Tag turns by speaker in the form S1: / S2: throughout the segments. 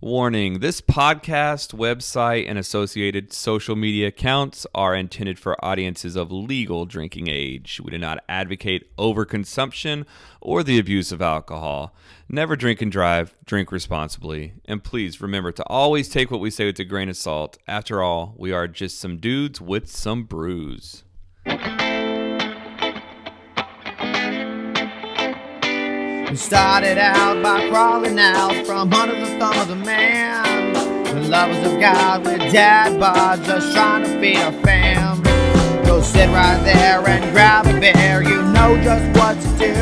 S1: Warning, this podcast, website, and associated social media accounts are intended for audiences of legal drinking age. We do not advocate overconsumption or the abuse of alcohol. Never drink and drive, drink responsibly. And please remember to always take what we say with a grain of salt. After all, we are just some dudes with some brews.
S2: We started out by crawling out from under the thumb of the man. The lovers of God with dad bods, just trying to feed our fam. Go sit right there and grab a beer, you know just what to do.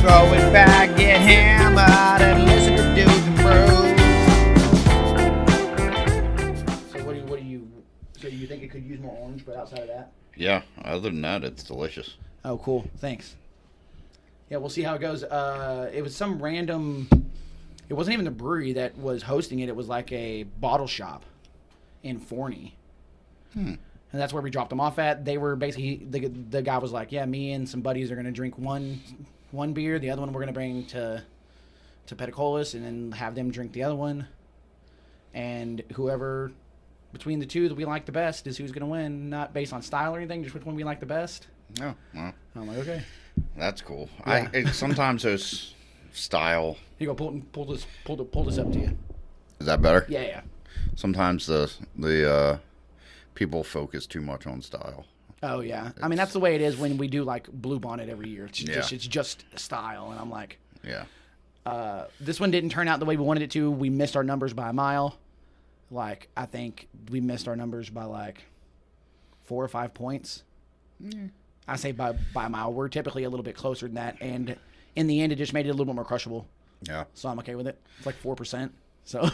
S2: Throw it back, get hammered, and listen to dudes and brews. So so you think it could use more orange, but outside of that?
S3: Yeah, other than that, it's delicious.
S2: Oh, cool. Thanks. Yeah, we'll see how it goes. It was some random... It wasn't even the brewery that was hosting it. It was like a bottle shop in Forney. And that's where we dropped them off at. They were basically... The guy was like, yeah, me and some buddies are going to drink one beer. The other one we're going to bring to Peticolas and then have them drink the other one. And whoever... Between the two that we like the best is who's going to win. Not based on style or anything, just which one we like the best.
S3: Oh, well.
S2: I'm like, okay.
S3: That's cool.
S2: Yeah.
S3: Sometimes there's style.
S2: Here you go, pull this up to you.
S3: Is that better?
S2: Yeah.
S3: Sometimes the people focus too much on style.
S2: Oh yeah. I mean that's the way it is when we do like Blue Bonnet every year. It's just style, and I'm like,
S3: yeah.
S2: This one didn't turn out the way we wanted it to. We missed our numbers by a mile. Like I think we missed our numbers by like 4 or 5 points. Yeah. I say by a mile. We're typically a little bit closer than that, and in the end, it just made it a little bit more crushable.
S3: Yeah.
S2: So I'm okay with it. It's like 4%. So.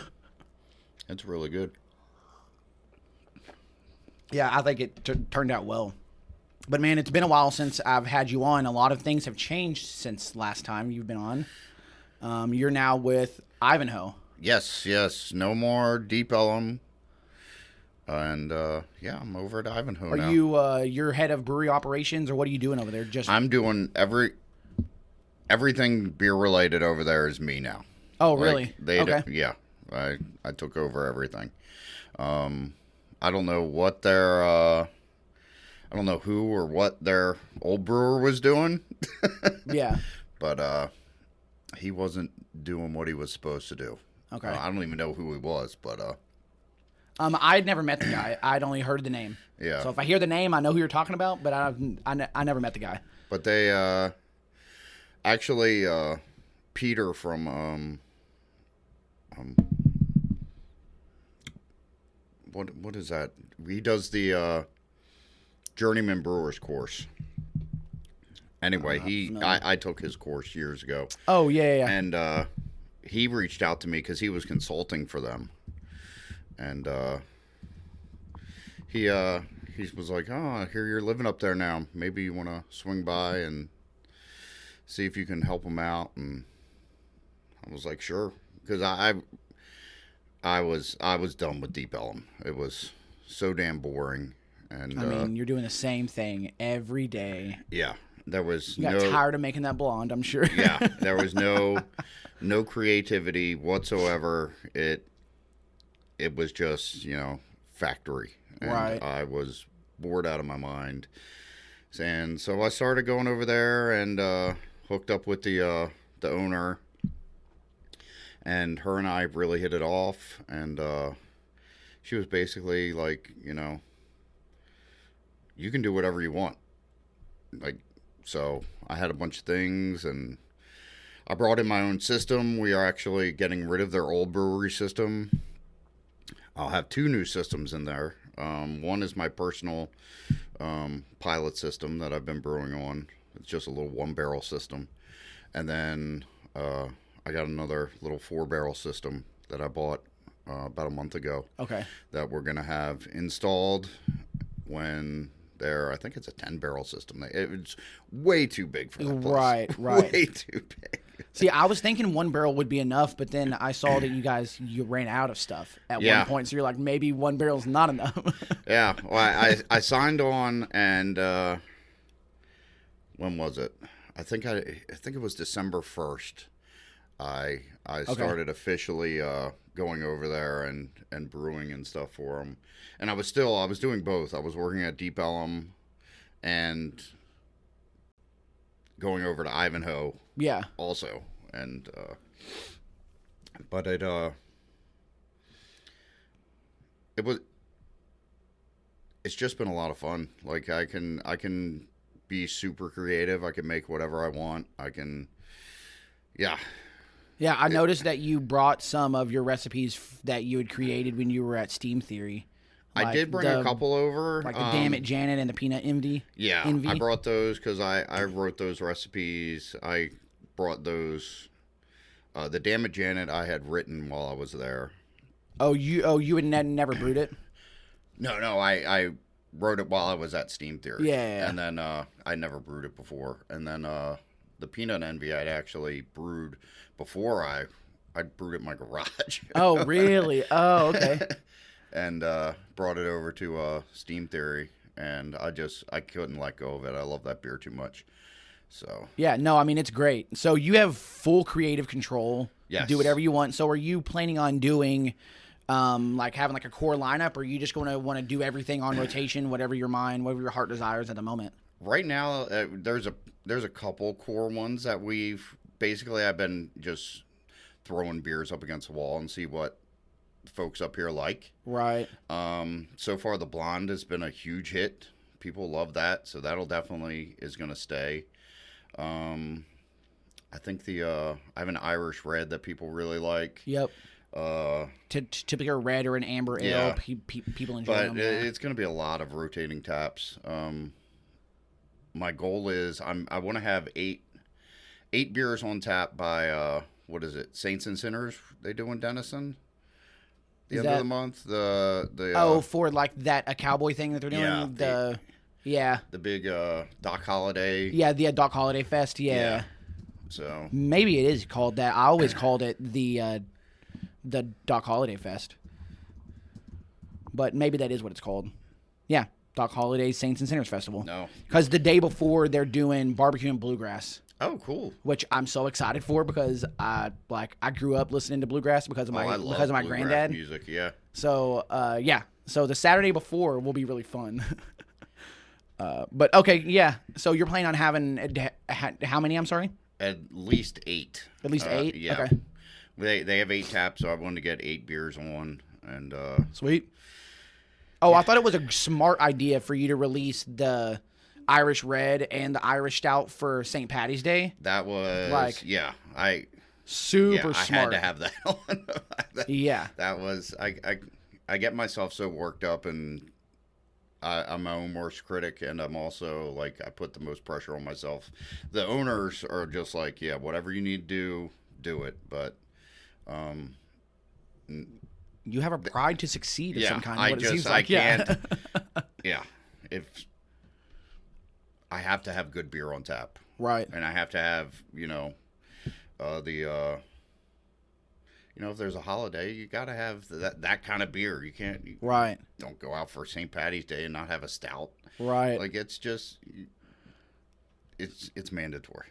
S3: It's really good.
S2: Yeah, I think it turned out well. But man, it's been a while since I've had you on. A lot of things have changed since last time you've been on. You're now with Ivanhoe.
S3: Yes. No more Deep Ellum. And I'm over at Ivanhoe now.
S2: Are you you're head of brewery operations, or what are you doing over there?
S3: I'm doing everything beer related over there is me now.
S2: Oh, really?
S3: Okay. Yeah, I took over everything. I don't know what I don't know who or what their old brewer was doing.
S2: Yeah.
S3: But he wasn't doing what he was supposed to do.
S2: Okay.
S3: I don't even know who he was, but
S2: I'd never met the guy. I'd only heard the name.
S3: Yeah.
S2: So if I hear the name, I know who you're talking about, but I never met the guy.
S3: But they actually Peter from what is that? He does the Journeyman Brewers course. Anyway, I took his course years ago.
S2: Oh yeah.
S3: And he reached out to me because he was consulting for them. And he was like, "Oh, I hear you're living up there now. Maybe you want to swing by and see if you can help him out." And I was like, "Sure," because I was done with Deep Ellum. It was so damn boring. And
S2: I mean, you're doing the same thing every day.
S3: Yeah, there was
S2: you got tired of making that blonde, I'm sure.
S3: Yeah, there was no creativity whatsoever. It was just, factory. And
S2: right.
S3: I was bored out of my mind. And so I started going over there and hooked up with the owner. And her and I really hit it off. And she was basically like, you can do whatever you want. So I had a bunch of things, and I brought in my own system. We are actually getting rid of their old brewery system. I'll have 2 new systems in there. One is my personal pilot system that I've been brewing on. It's just a little 1-barrel system. And then I got another little 4-barrel system that I bought about a month ago.
S2: Okay.
S3: That we're going to have installed when I think it's a 10-barrel system. It's way too big for that place.
S2: Right.
S3: Way too big.
S2: See, I was thinking 1 barrel would be enough, but then I saw that you ran out of stuff at one point. So you're like, maybe 1 barrel's not enough.
S3: Yeah. Well, I signed on, and when was it? I think it was December 1st. I started officially going over there and brewing and stuff for them. And I was doing both. I was working at Deep Ellum and going over to Ivanhoe.
S2: Yeah.
S3: Also, and but it's just been a lot of fun. Like I can be super creative. I can make whatever I want. Yeah.
S2: Yeah, I noticed that you brought some of your recipes that you had created when you were at Steam Theory.
S3: I did bring a couple over.
S2: Like the Dammit Janet and the Peanut Envy.
S3: Yeah, I brought those because I wrote those recipes. I brought those. The Dammit Janet I had written while I was there.
S2: You had never brewed it?
S3: No, I wrote it while I was at Steam Theory.
S2: Yeah.
S3: And then I never brewed it before. And then the Peanut Envy I'd actually brewed before I brewed it in my garage.
S2: Oh, really? Oh, okay.
S3: And brought it over to Steam Theory, and I couldn't let go of it. I love that beer too much. So
S2: yeah, no, I mean it's great. So you have full creative control.
S3: Yes.
S2: Do whatever you want. So are you planning on doing like having like a core lineup, or are you just going to want to do everything on rotation, whatever your heart desires at the moment?
S3: Right now, there's a couple core ones that I've been just throwing beers up against the wall and see what folks up here like.
S2: Right.
S3: So far the blonde has been a huge hit. People love that, so that'll definitely is going to stay. I think I have an Irish red that people really like.
S2: Yep. Typically a red or an amber ale, people enjoy them.
S3: But it's going to be a lot of rotating taps. My goal is I want to have eight beers on tap by what is it? Saints and Sinners they do in Denison. The end of the month.
S2: For like a cowboy thing that they're doing. The big
S3: Doc Holiday.
S2: Yeah, the Doc Holiday Fest. Yeah.
S3: So
S2: maybe it is called that. I always called it the Doc Holiday Fest, but maybe that is what it's called. Yeah, Doc Holiday Saints and Sinners Festival.
S3: No,
S2: because the day before they're doing barbecue and bluegrass.
S3: Oh, cool!
S2: Which I'm so excited for because I grew up listening to bluegrass because of my granddad.
S3: Music, yeah.
S2: So so the Saturday before will be really fun. But okay, yeah. So you're planning on having how many? I'm sorry.
S3: At least 8.
S2: At least 8.
S3: Yeah.
S2: Okay.
S3: They have 8 taps, so I wanted to get 8 beers on, and
S2: sweet. Oh, I thought it was a smart idea for you to release the Irish Red and the Irish Stout for St. Patty's Day.
S3: That was
S2: super smart.
S3: I had to have that on.
S2: Yeah.
S3: That was I get myself so worked up, and I'm my own worst critic, and I'm also like I put the most pressure on myself. The owners are just like, yeah, whatever you need to do it, but
S2: you have a pride to succeed of some kind.
S3: I can't. Yeah, if I have to have good beer on tap,
S2: right,
S3: and I have to have if there's a holiday, you got to have that kind of beer. You can't, don't go out for St. Patty's Day and not have a stout.
S2: Right.
S3: Like it's just, it's mandatory.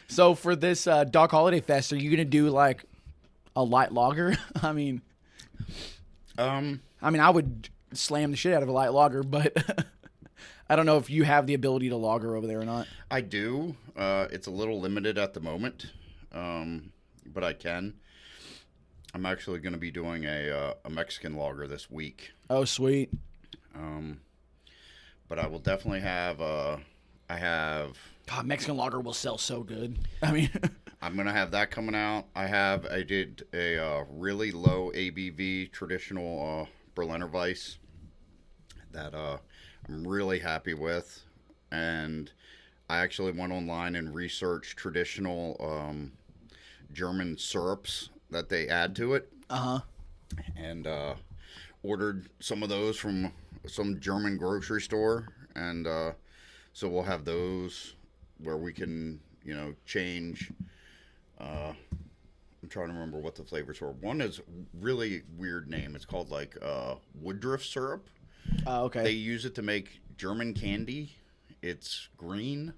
S2: So for this Doc Holiday Fest, are you gonna do like a light lager? I mean, I would slam the shit out of a light lager, but I don't know if you have the ability to lager over there or not.
S3: I do. It's a little limited at the moment. But I can. I'm actually going to be doing a Mexican lager this week.
S2: Oh, sweet.
S3: But I will definitely have.
S2: God, Mexican lager will sell so good. I mean,
S3: I'm going to have that coming out. I did a really low ABV traditional Berliner Weiss that I'm really happy with, and I actually went online and researched traditional. German syrups that they add to it. And ordered some of those from some German grocery store. And so we'll have those where we can, change. I'm trying to remember what the flavors were. One is really weird name. It's called like Woodruff syrup.
S2: Oh, okay.
S3: They use it to make German candy. It's green.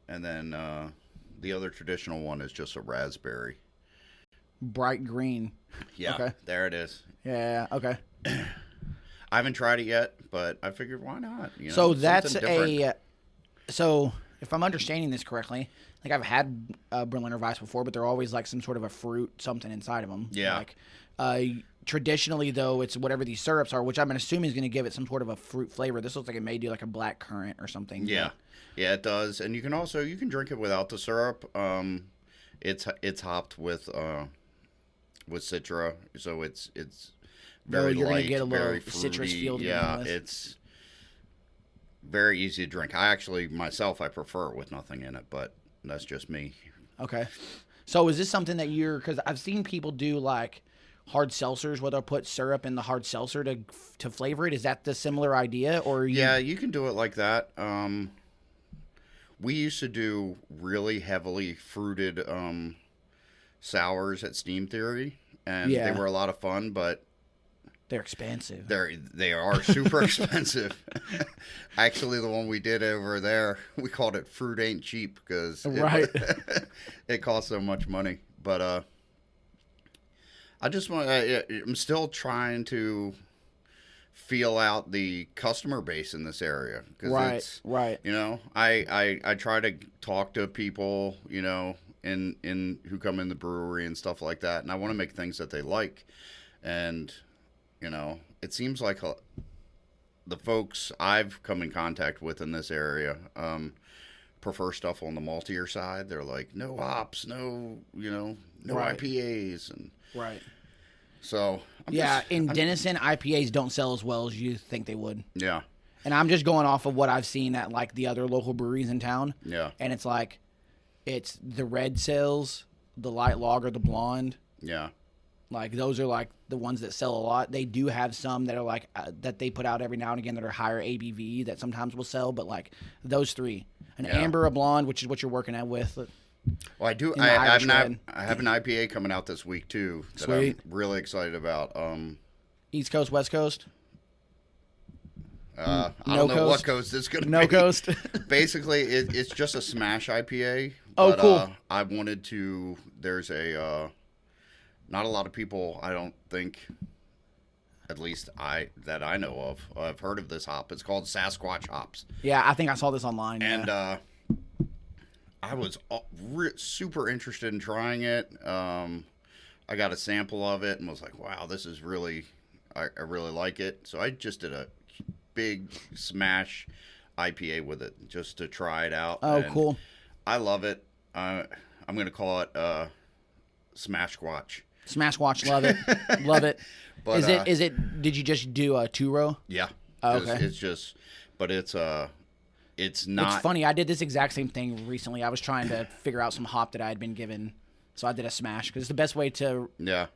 S3: And then The other traditional one is just a raspberry.
S2: Bright green.
S3: Yeah,
S2: Okay.
S3: there it is.
S2: Yeah. Okay.
S3: I haven't tried it yet, but I figured why not? You know,
S2: So that's
S3: something different.
S2: So if I'm understanding this correctly, like I've had Berliner Weiss before, but they're always like some sort of a fruit something inside of them.
S3: Yeah.
S2: Like traditionally though, it's whatever these syrups are, which I'm assuming is going to give it some sort of a fruit flavor. This looks like it may do like a black currant or something.
S3: Yeah. Yeah, it does. And you can drink it without the syrup. It's hopped with Citra, so it's very
S2: you're
S3: light,
S2: gonna get a
S3: very
S2: little
S3: fruity.
S2: citrus feel to begin
S3: Yeah,
S2: with.
S3: it's very easy to drink. I prefer it with nothing in it, but that's just me.
S2: Okay. So is this something that because I've seen people do like hard seltzers where they'll put syrup in the hard seltzer to flavor it. Is that the similar idea, or
S3: Yeah, you can do it like that. We used to do really heavily fruited sours at Steam Theory, and
S2: Yeah.
S3: they were a lot of fun, but
S2: they're expensive?
S3: they are super expensive. Actually, the one we did over there, we called it "Fruit Ain't Cheap" because
S2: Right.
S3: it cost so much money. But I just want. I'm still trying to feel out the customer base in this area. 'Cause
S2: Right. Right.
S3: You know, I try to talk to people, you know, in who come in the brewery and stuff like that, and I want to make things that they like. And you know, it seems like the folks I've come in contact with in this area prefer stuff on the maltier side. They're like, no hops, no
S2: Right.
S3: IPAs, and
S2: Right.
S3: so
S2: In Denison, IPAs don't sell as well as you think they would.
S3: yeah,
S2: And I'm just going off of what I've seen at like the other local breweries in town.
S3: yeah,
S2: And it's like, it's the red sells, the light lager, the blonde.
S3: yeah,
S2: Like those are like the ones that sell a lot. They do have some that are like that they put out every now and again that are higher ABV that sometimes will sell. But like those three, an amber, a blonde, which is what you're working at with.
S3: Well, I do.
S2: In the Irish red.
S3: I have an IPA coming out this week too that
S2: Sweet.
S3: I'm really excited about.
S2: East Coast, West Coast,
S3: I
S2: No
S3: don't know
S2: coast?
S3: what coast it's going to
S2: no
S3: be.
S2: coast.
S3: Basically, it's just a smash IPA.
S2: Oh,
S3: but,
S2: cool.
S3: I wanted to. There's a not a lot of people. I don't think, at least that I know of, I've heard of this hop. It's called Sasquatch hops,
S2: Yeah, I think I saw this online.
S3: and
S2: yeah.
S3: I was super interested in trying it. I got a sample of it and was like, wow, this is really, I really like it. So I just did a big smash IPA with it just to try it out.
S2: Oh,
S3: and
S2: cool.
S3: I love it. I'm going to call it Smash Squatch.
S2: Smash Watch, love it, love it.
S3: But,
S2: Is it? Did you just do a 2-row?
S3: Yeah.
S2: Oh, okay.
S3: It's just, but it's not.
S2: It's funny. I did this exact same thing recently. I was trying to figure out some hop that I had been given, so I did a smash because it's the best way to
S3: Yeah.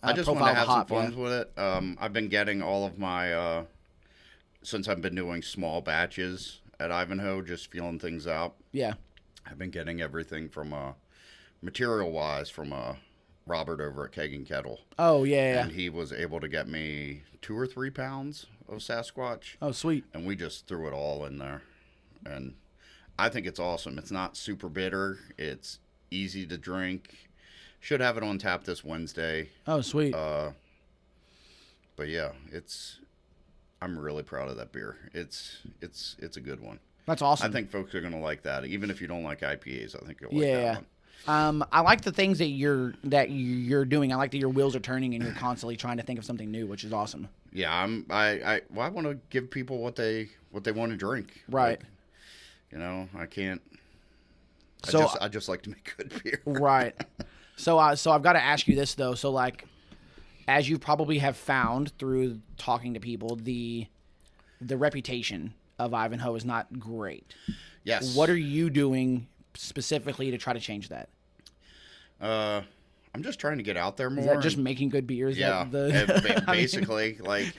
S2: I
S3: just want to have some fun with it. I've been getting all of my, since I've been doing small batches at Ivanhoe, just feeling things out.
S2: Yeah.
S3: I've been getting everything from, material-wise, from Robert over at Keg and Kettle.
S2: Oh yeah.
S3: And he was able to get me 2 or 3 pounds of Sasquatch.
S2: Oh sweet.
S3: And we just threw it all in there. And I think it's awesome. It's not super bitter. It's easy to drink. Should have it on tap this Wednesday.
S2: Oh sweet.
S3: But yeah, I'm really proud of that beer. It's a good one.
S2: That's awesome.
S3: I think folks are gonna like that. Even if you don't like IPAs, I think you'll like that one.
S2: I like the things that you're doing. I like that your wheels are turning and you're constantly trying to think of something new, which is awesome.
S3: Yeah, I want to give people what they want to drink.
S2: Right.
S3: Like, you know, I can't.
S2: So
S3: I just like to make good beer.
S2: Right. So I've got to ask you this though. So like, as you probably have found through talking to people, the reputation of Ivanhoe is not great.
S3: Yes.
S2: What are you doing specifically to try to change that?
S3: I'm just trying to get out there more.
S2: Is that just making good beers?
S3: Yeah. Basically, like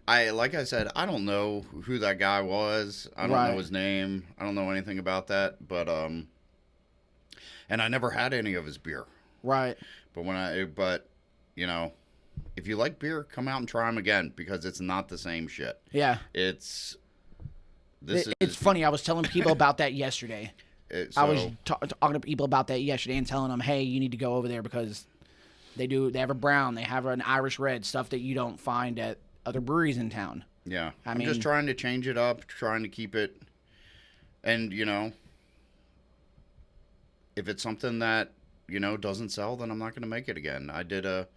S3: I said, I don't know who that guy was. I don't know his name. I don't know anything about that. But and I never had any of his beer.
S2: Right.
S3: But you know, if you like beer, come out and try them again because it's not the same shit.
S2: Yeah.
S3: It's
S2: funny. I was telling people about that yesterday. I was talking to people about that yesterday and telling them, hey, you need to go over there because they have a brown, they have an Irish red, stuff that you don't find at other breweries in town.
S3: Yeah.
S2: I
S3: I'm
S2: mean,
S3: just trying to change it up, trying to keep it. And, if it's something that, doesn't sell, then I'm not going to make it again. I did a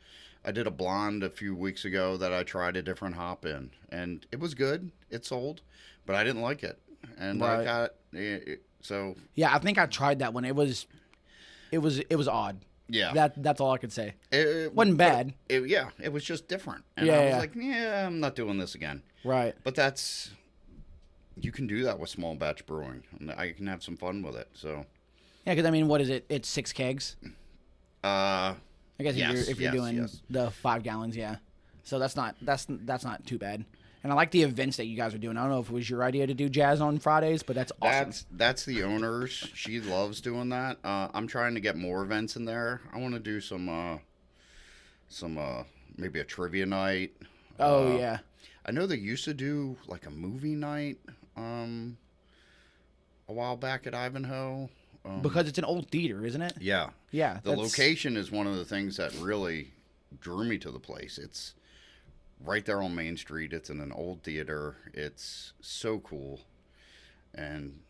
S3: blonde a few weeks ago that I tried a different hop in, and it was good. It sold, but I didn't like it. And I got it. So
S2: yeah, I think I tried that one. It was odd.
S3: Yeah,
S2: that's all I could say.
S3: It
S2: wasn't bad.
S3: It was just different. And
S2: I
S3: was like, I'm not doing this again.
S2: Right.
S3: But you can do that with small batch brewing, and I can have some fun with it. So
S2: yeah, because what is it? It's 6 kegs. I guess if you're doing the 5 gallons, yeah. So that's not too bad. And I like the events that you guys are doing. I don't know if it was your idea to do jazz on Fridays, but that's awesome.
S3: That's the owner's. She loves doing that. I'm trying to get more events in there. I want to do some maybe a trivia night.
S2: Oh yeah.
S3: I know they used to do like a movie night a while back at Ivanhoe.
S2: Because it's an old theater, isn't it?
S3: Yeah.
S2: Yeah.
S3: The location is one of the things that really drew me to the place. It's right there on Main Street. It's in an old theater. It's so cool. And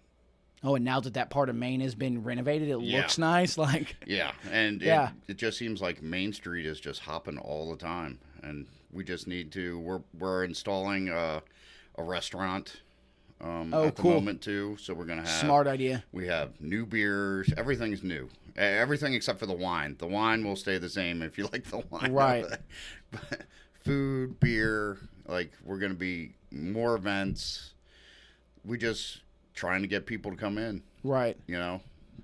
S2: now that part of Maine has been renovated, it looks nice.
S3: Yeah. And it just seems like Main Street is just hopping all the time. And we just need to, we're installing a restaurant at the moment too. So we're going to have
S2: smart idea.
S3: We have new beers. Everything's new. Everything except for the wine. The wine will stay the same if you like the wine.
S2: Right.
S3: But food, beer, we're going to be more events. We just trying to get people to come in.
S2: Right.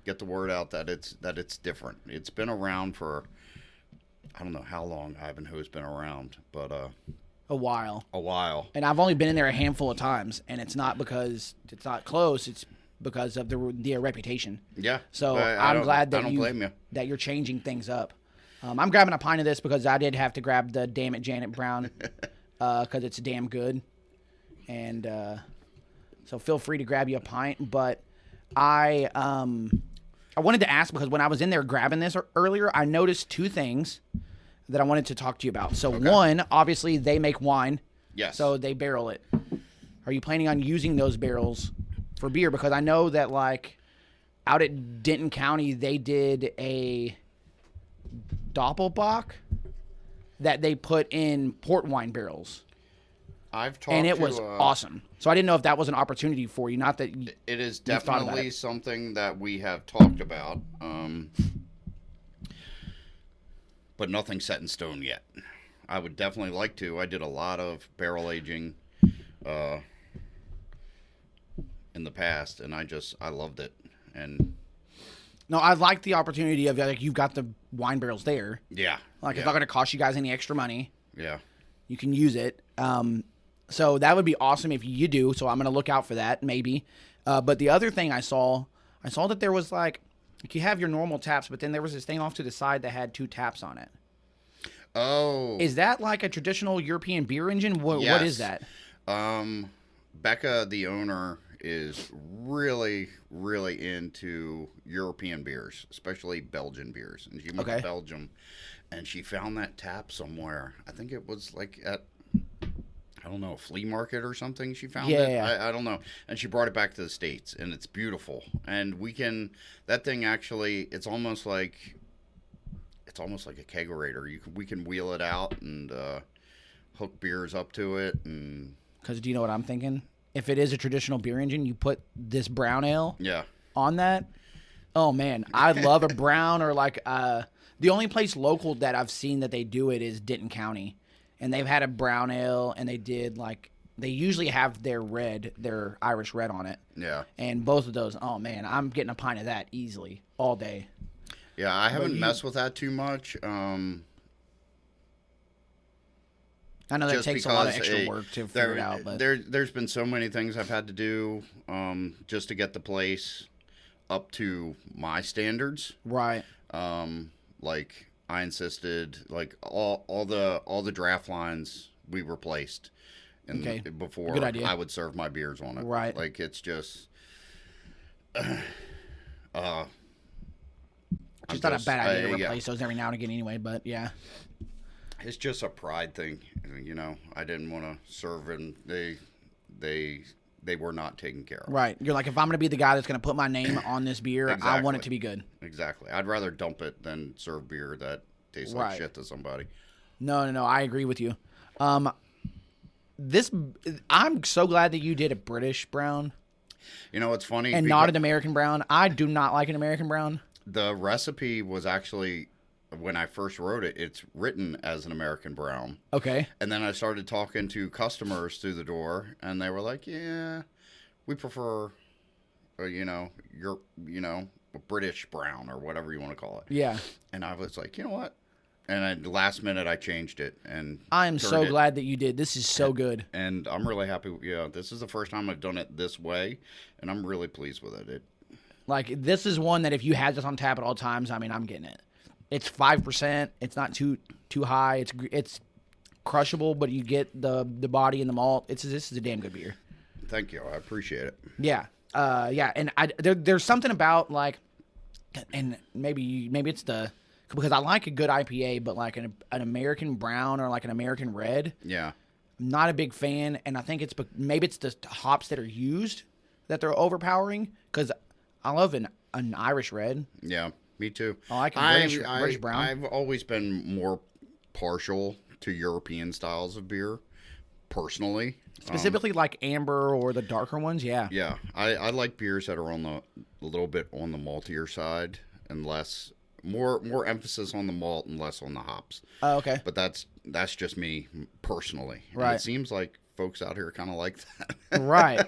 S3: Get the word out that it's different. It's been around for, I don't know how long Ivanhoe's been around, but
S2: a while.
S3: And
S2: I've only been in there a handful of times, and it's not because it's not close. It's because of their reputation.
S3: Yeah.
S2: So I'm glad that
S3: blame you.
S2: that you're changing things up. I'm grabbing a pint of this because I did have to grab the Dammit Janet Brown because it's damn good. And so feel free to grab you a pint. But I wanted to ask because when I was in there grabbing this earlier, I noticed 2 things that I wanted to talk to you about. So one, obviously they make wine.
S3: Yes.
S2: So they barrel it. Are you planning on using those barrels for beer? Because I know that out at Denton County, they did a Doppelbock that they put in port wine barrels.
S3: I've talked
S2: and it was awesome. So I didn't know if that was an opportunity for you. Not that
S3: it is definitely something that we have talked about, but nothing set in stone yet. I would definitely like to. I did a lot of barrel aging in the past, and I loved it. And
S2: no, I like the opportunity of you've got the wine barrels there.
S3: Yeah.
S2: It's not going to cost you guys any extra money.
S3: Yeah.
S2: You can use it. So that would be awesome if you do. So I'm going to look out for that maybe. But the other thing I saw that there was you have your normal taps, but then there was this thing off to the side that had 2 taps on it.
S3: Oh.
S2: Is that like a traditional European beer engine? What is that?
S3: Becca, the owner, is really, really into European beers, especially Belgian beers. And she went to Belgium, and she found that tap somewhere. I think it was at, I don't know, a flea market or something. She found it.
S2: Yeah.
S3: I don't know. And she brought it back to the States, and it's beautiful. And that thing actually, it's almost like a kegerator. We can wheel it out and hook beers up to it. And
S2: because do you know what I'm thinking? If it is a traditional beer engine, you put this brown ale on that. Oh, man. I love a brown or the only place local that I've seen that they do it is Denton County. And they've had a brown ale, and they did they usually have their Irish red on it.
S3: Yeah.
S2: And both of those, oh, man, I'm getting a pint of that easily all day.
S3: Yeah, I haven't messed with that too much.
S2: I know that takes a lot of extra work to figure it out. But
S3: there's been so many things I've had to do just to get the place up to my standards.
S2: Right.
S3: I insisted, all the draft lines we replaced, before
S2: Good idea.
S3: I would serve my beers on it.
S2: Right.
S3: It's just
S2: Just not a bad idea to replace those every now and again anyway, but yeah.
S3: It's just a pride thing, you know. I didn't want to serve, and they were not taken care of.
S2: Right. You're like, if I'm going to be the guy that's going to put my name on this beer,
S3: Exactly.
S2: I want it to be good.
S3: Exactly. I'd rather dump it than serve beer that tastes like shit to somebody.
S2: No. I agree with you. I'm so glad that you did a British brown.
S3: You know, it's funny.
S2: And not an American brown. I do not like an American brown.
S3: The recipe was actually, when I first wrote it, it's written as an American brown.
S2: Okay.
S3: And then I started talking to customers through the door, and they were like, yeah, we prefer, a British brown or whatever you want to call it.
S2: Yeah.
S3: And I was like, you know what? And last minute, I changed it. And
S2: I am so glad that you did. This is so good.
S3: And I'm really happy. Yeah, this is the first time I've done it this way, and I'm really pleased with it.
S2: Like, this is one that if you had this on tap at all times, I mean, I'm getting it. It's 5%. It's not too high. It's crushable, but you get the body and the malt. This is a damn good beer.
S3: Thank you. I appreciate it.
S2: Yeah. Yeah. And there's something about, like, and maybe it's because I like a good IPA, but like an American brown or like an American red.
S3: Yeah.
S2: I'm not a big fan, and I think maybe it's the hops that are used that they're overpowering, because I love an Irish red.
S3: Yeah, me too.
S2: I like a British brown.
S3: I've always been more partial to European styles of beer, personally.
S2: Specifically like amber or the darker ones, yeah.
S3: Yeah, I like beers that are a little bit on the maltier side and more emphasis on the malt and less on the hops.
S2: Oh, okay.
S3: But that's just me personally.
S2: Right.
S3: And it seems like folks out here kind of like that.
S2: Right.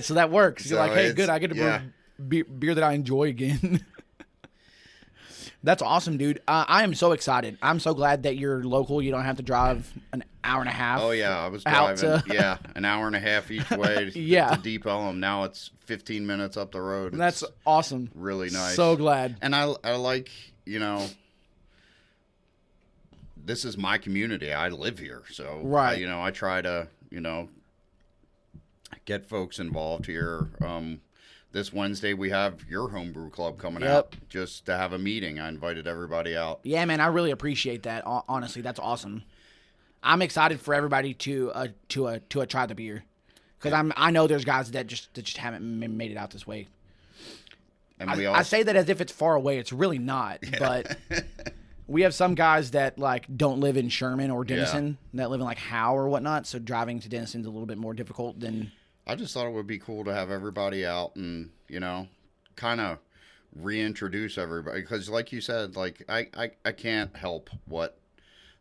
S2: So that works. You're like, hey, good, I get to brew beer that I enjoy again. That's awesome, dude. I am so excited. I'm so glad that you're local. You don't have to drive an hour and a half.
S3: Oh, yeah. I was driving, an hour and a half each way to Deep Ellum. Now it's 15 minutes up the road.
S2: That's awesome.
S3: Really nice.
S2: So glad.
S3: And I like, this is my community. I live here. So,
S2: right.
S3: I try to, get folks involved here. This Wednesday, we have your homebrew club coming out just to have a meeting. I invited everybody out.
S2: Yeah, man, I really appreciate that. Honestly, that's awesome. I'm excited for everybody to try the beer, because I know there's guys that just haven't made it out this way. And I say that as if it's far away. It's really not, but we have some guys that like don't live in Sherman or Denison that live in like Howe or whatnot. So driving to Denison's a little bit more difficult than.
S3: I just thought it would be cool to have everybody out and, kind of reintroduce everybody. Because like you said, like I can't help what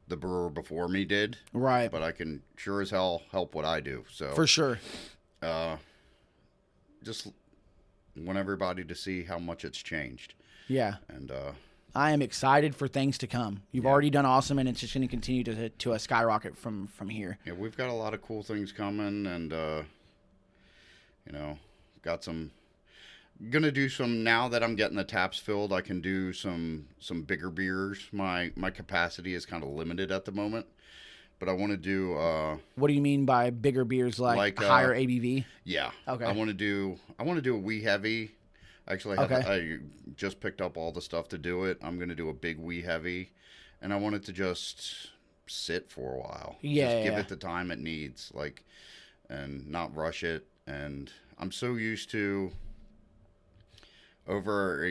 S3: the brewer before me did.
S2: Right.
S3: But I can sure as hell help what I do. So
S2: for sure.
S3: Just want everybody to see how much it's changed.
S2: Yeah.
S3: And
S2: I am excited for things to come. You've already done awesome, and it's just going to continue to skyrocket from here.
S3: Yeah, we've got a lot of cool things coming, and got some. Gonna do some now that I'm getting the taps filled. I can do some bigger beers. My capacity is kind of limited at the moment, but I want to do.
S2: What do you mean by bigger beers? Like higher ABV?
S3: Yeah.
S2: Okay.
S3: I want to do a wee heavy. Actually, I just picked up all the stuff to do it. I'm gonna do a big wee heavy, and I want it to just sit for a while.
S2: Yeah.
S3: Just give it the time it needs, and not rush it. And I'm so used to over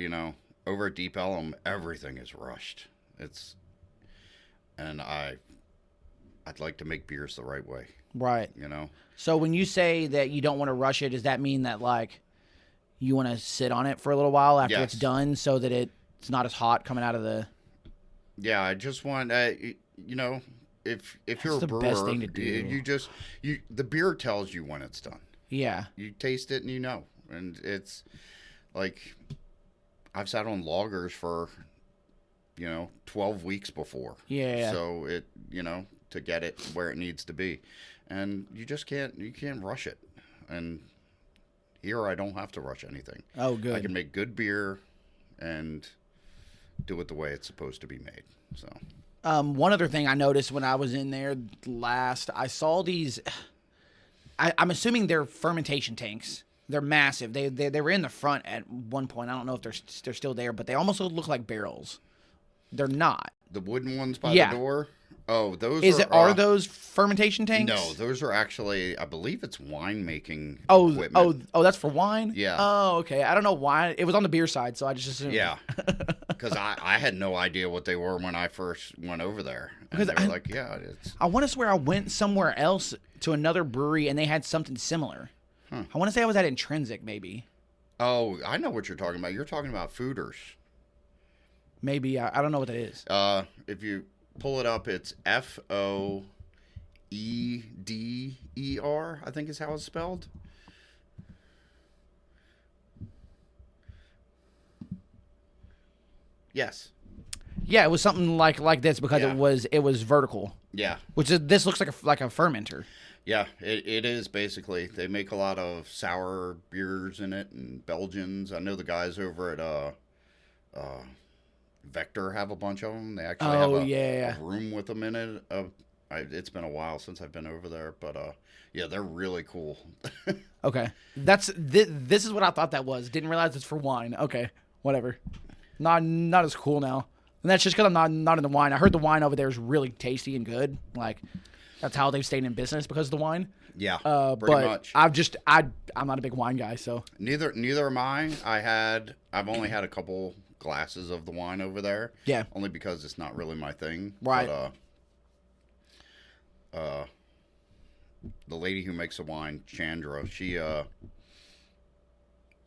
S3: at Deep Ellum, everything is rushed. And I'd like to make beers the right way.
S2: Right. So when you say that you don't want to rush it, does that mean that like you want to sit on it for a little while after it's done so that it's not as hot coming out of the? Yeah,
S3: I just want if you're a brewer,
S2: best thing to do.
S3: The beer tells you when it's done.
S2: Yeah.
S3: You taste it and and it's like I've sat on lagers for 12 weeks before.
S2: Yeah.
S3: So it to get it where it needs to be, and you can't rush it. And here I don't have to rush anything.
S2: Oh, good.
S3: I can make good beer and do it the way it's supposed to be made. So
S2: one other thing I noticed when I was in there last, I saw these. I'm assuming they're fermentation tanks. They're massive. They were in the front at one point. I don't know if they're still there, but they almost look like barrels. They're not.
S3: The wooden ones by
S2: Yeah.
S3: the door? Oh, those
S2: Are those fermentation tanks?
S3: No, those are actually, I believe it's winemaking
S2: Oh,
S3: equipment.
S2: that's for wine?
S3: Yeah.
S2: Oh, okay. I don't know why. It was on the beer side, so I just assumed.
S3: Yeah. Because I had no idea what they were when I first went over there. And
S2: Because
S3: they were like, yeah, it's...
S2: I want to swear I went somewhere else to another brewery, and they had something similar. I want to say I was at Intrinsic, maybe.
S3: Oh, I know what you're talking about. You're talking about Fooders.
S2: Maybe. I don't know what that is.
S3: If you pull it up, it's Foedder, I think is how it's spelled. Yes.
S2: Yeah, it was something like this because
S3: Yeah.
S2: it was vertical.
S3: Yeah.
S2: This looks like a fermenter.
S3: Yeah, it is basically. They make a lot of sour beers in it and Belgians. I know the guys over at Vector have a bunch of them. They actually have a room with them in it. It's been a while since I've been over there, but yeah, they're really cool.
S2: Okay, this is what I thought that was. Didn't realize it's for wine. Okay, whatever. Not as cool now. And that's just because I'm not in the wine. I heard the wine over there is really tasty and good. Like that's how they've stayed in business because of the wine.
S3: Yeah,
S2: But
S3: pretty much.
S2: I'm not a big wine guy, so
S3: Neither am I. I've only had a couple glasses of the wine over there.
S2: Yeah.
S3: Only because it's not really my thing.
S2: Right.
S3: But, the lady who makes the wine, Chandra,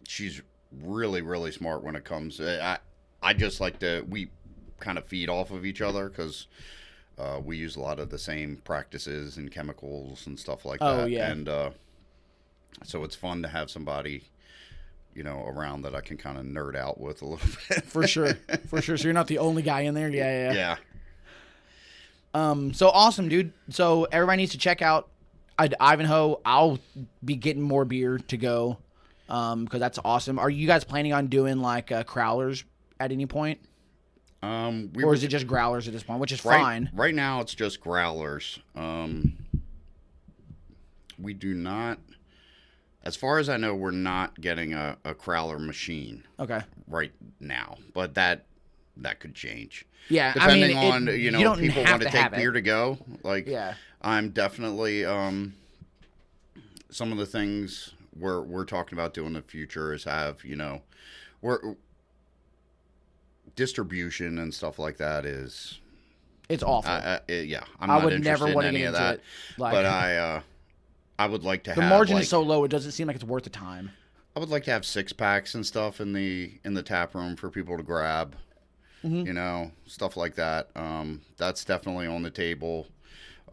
S3: she's really, really smart when it comes. I just like we kind of feed off of each other because we use a lot of the same practices and chemicals and stuff like that.
S2: Oh, yeah.
S3: And so it's fun to have somebody, around that I can kind of nerd out with a little bit.
S2: for sure. So you're not the only guy in there. Yeah.
S3: Yeah.
S2: So awesome, dude. So everybody needs to check out Ivanhoe. I'll be getting more beer to go because that's awesome. Are you guys planning on doing like crowlers at any point? Or is it just growlers at this point, which is fine?
S3: Right now, it's just growlers. We do not, as far as I know, we're not getting a crowler machine.
S2: Okay.
S3: Right now, but that could change.
S2: Yeah,
S3: depending
S2: I mean,
S3: on
S2: you don't
S3: people
S2: have
S3: want to
S2: to
S3: take
S2: have
S3: beer
S2: it.
S3: to go. Like,
S2: Yeah.
S3: I'm definitely some of the things we're talking about doing in the future is have we're distribution and stuff like that is
S2: It's awful.
S3: yeah, I'm
S2: I
S3: not
S2: would
S3: interested
S2: never want
S3: in
S2: to
S3: any
S2: get
S3: of
S2: into
S3: that.
S2: it. Like,
S3: But I would like to
S2: the
S3: have
S2: margin
S3: like,
S2: is so low, it doesn't seem like it's worth the time.
S3: I would like to have 6-packs and stuff in the tap room for people to grab.
S2: Mm-hmm.
S3: Stuff like that. That's definitely on the table.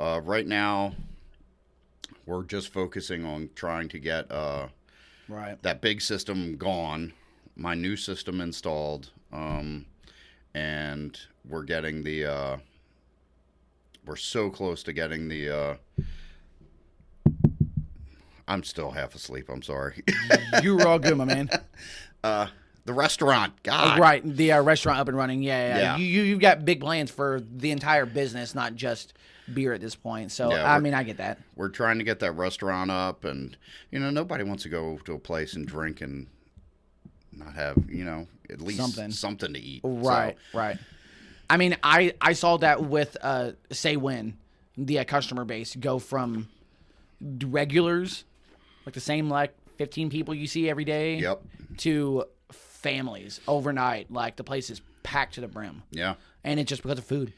S3: Right now, we're just focusing on trying to get
S2: Right.
S3: that big system gone, my new system installed, and we're getting the we're so close to getting the I'm still half asleep, I'm sorry.
S2: You were all good, my man.
S3: The restaurant, God.
S2: Right, the restaurant up and running. Yeah.
S3: Yeah.
S2: You've got big plans for the entire business, not just beer at this point. So,
S3: Yeah,
S2: I mean, I get that.
S3: We're trying to get that restaurant up, and nobody wants to go to a place and drink and not have at least something to eat.
S2: Right,
S3: So,
S2: right. I mean, I saw that with Say When, the customer base go from regulars, like the same 15 people you see every day,
S3: Yep.
S2: to families overnight. Like the place is packed to the brim.
S3: Yeah.
S2: And it's just because of food.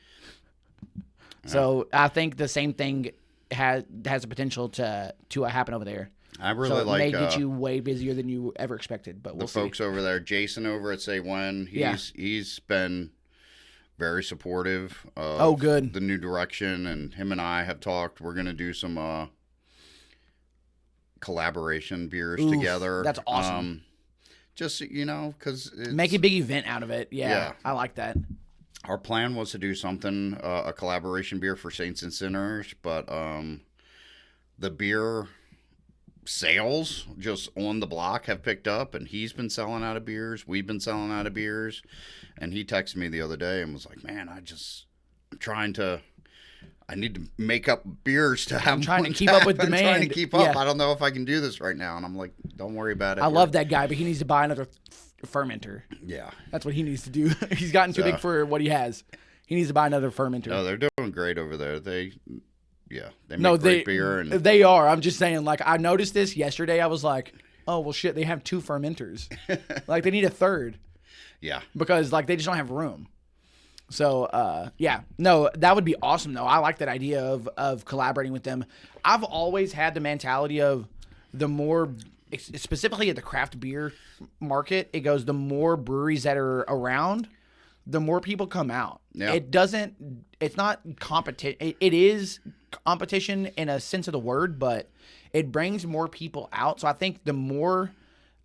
S2: So I think the same thing has the potential to happen over there.
S3: I really
S2: So it
S3: like
S2: may get you way busier than you ever expected, but we'll
S3: the folks
S2: see.
S3: over there. Jason over at Say When, he's been very supportive of
S2: good.
S3: the new direction, and him and I have talked. We're gonna do some collaboration beers
S2: Oof,
S3: together.
S2: that's awesome.
S3: Just because
S2: Make a big event out of it.
S3: Yeah.
S2: I like that.
S3: our plan was to do something, a collaboration beer for Saints and Sinners, but the beer sales just on the block have picked up, and he's been selling out of beers. We've been selling out of beers. And he texted me the other day and was like, man, I'm trying to I need to make up beers to have.
S2: I'm trying to keep up with demand.
S3: I'm trying to keep up.
S2: Yeah.
S3: I don't know if I can do this right now. And I'm like, don't worry about it.
S2: I love that guy, but he needs to buy another fermenter.
S3: Yeah.
S2: That's what he needs to do. He's gotten too big for what he has. He needs to buy another fermenter.
S3: No, they're doing great over there. They make great beer. And
S2: they are. I'm just saying, like, I noticed this yesterday. I was like, oh, well, shit, they have 2 fermenters. Like, they need a third.
S3: Yeah.
S2: Because, like, they just don't have room. So, yeah. No, that would be awesome, though. I like that idea of collaborating with them. I've always had the mentality of the more, specifically at the craft beer market, it goes the more breweries that are around, the more people come out.
S3: Yeah.
S2: It's not competition. It is competition in a sense of the word, but it brings more people out. So I think the more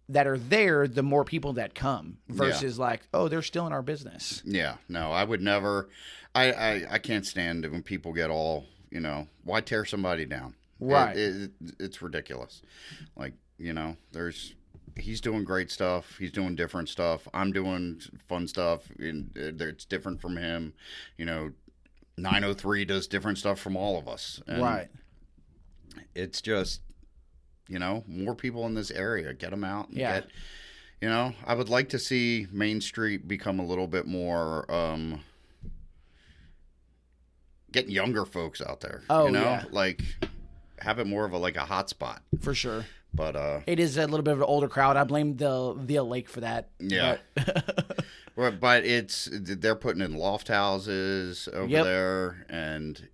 S2: that are there, the more people that come versus like, oh, they're still in our business.
S3: Yeah, no, I would never. I can't stand it when people get all, why tear somebody down?
S2: Right.
S3: It's ridiculous. Like, he's doing great stuff. He's doing different stuff. I'm doing fun stuff. And it's different from him. 903 does different stuff from all of us. And
S2: right.
S3: It's just, more people in this area, get them out. And I would like to see Main Street become a little bit more, getting younger folks out there.
S2: Oh, yeah.
S3: Like have it more of a hot spot.
S2: For sure.
S3: But
S2: it is a little bit of an older crowd. I blame the Lake for that.
S3: Yeah. But they're putting in loft houses over there, and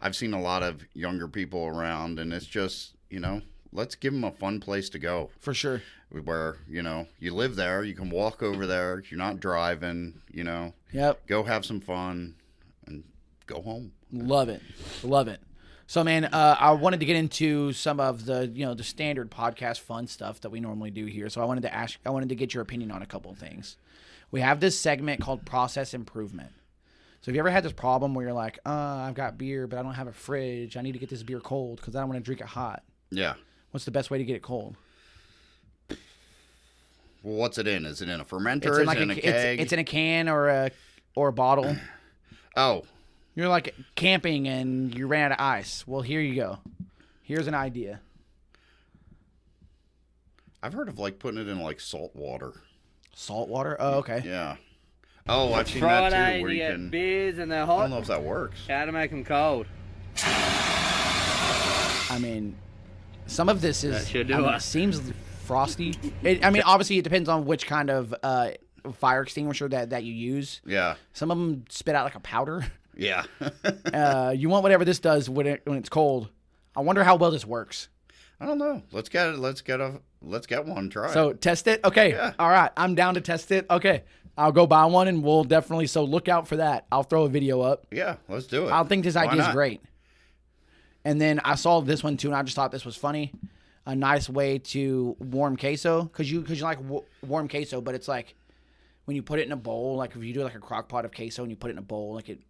S3: I've seen a lot of younger people around, and it's just let's give them a fun place to go.
S2: For sure.
S3: Where you live there, you can walk over there, you're not driving,
S2: Yep.
S3: Go have some fun and go home.
S2: Love it. So, man, I wanted to get into some of the, the standard podcast fun stuff that we normally do here. So I wanted to get your opinion on a couple of things. We have this segment called Process Improvement. So have you ever had this problem where you're like, I've got beer, but I don't have a fridge. I need to get this beer cold because I don't want to drink it hot.
S3: Yeah.
S2: What's the best way to get it cold?
S3: Well, what's it in? Is it in a fermenter?
S2: It's in, like
S3: is it in a keg?
S2: It's in a can or a bottle.
S3: Oh.
S2: You're like camping and you ran out of ice. Well, here you go. Here's an idea.
S3: I've heard of putting it in salt water.
S2: Salt water? Oh, okay.
S3: Yeah. Oh, I've seen that too. Where you can
S4: beers and they're hot.
S3: I don't know if that works.
S4: How to make them cold?
S2: I mean, some of this is.
S4: It
S2: seems frosty. Obviously, it depends on which kind of fire extinguisher that you use.
S3: Yeah.
S2: Some of them spit out like a powder.
S3: Yeah.
S2: You want whatever this does when it's cold. I wonder how well this works.
S3: I don't know. Let's get one. Try.
S2: So test it. Okay.
S3: Yeah.
S2: All right. I'm down to test it. Okay. I'll go buy one and we'll definitely. So look out for that. I'll throw a video up.
S3: Yeah. Let's do it.
S2: I think this idea is
S3: not?
S2: great. And then I saw this one too, and I just thought this was funny. A nice way to warm queso, because you like warm queso, but it's like when you put it in a bowl, like if you do like a crock pot of queso and you put it in a bowl, like it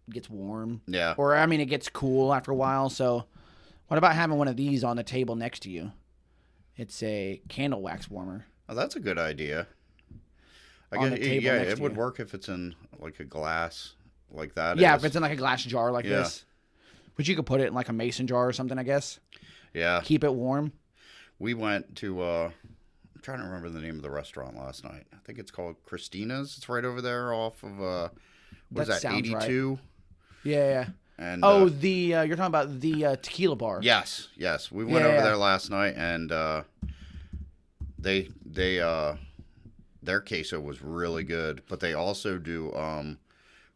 S2: gets warm.
S3: Yeah.
S2: Or it gets cool after a while. So what about having one of these on the table next to you? It's a candle wax warmer.
S3: Oh, that's a good idea.
S2: On the table next
S3: it
S2: to
S3: would
S2: you.
S3: work if it's in a glass like that.
S2: Yeah, if it's in like a glass jar like
S3: Yeah.
S2: this. But you could put it in like a mason jar or something, I guess.
S3: Yeah.
S2: Keep it warm.
S3: We went to I'm trying to remember the name of the restaurant last night. I think it's called Christina's. It's right over there off of what is that,
S2: sounds
S3: 82?
S2: Right. Yeah.
S3: And
S2: you're talking about the tequila bar.
S3: Yes. We went over there last night, and they their queso was really good, but they also do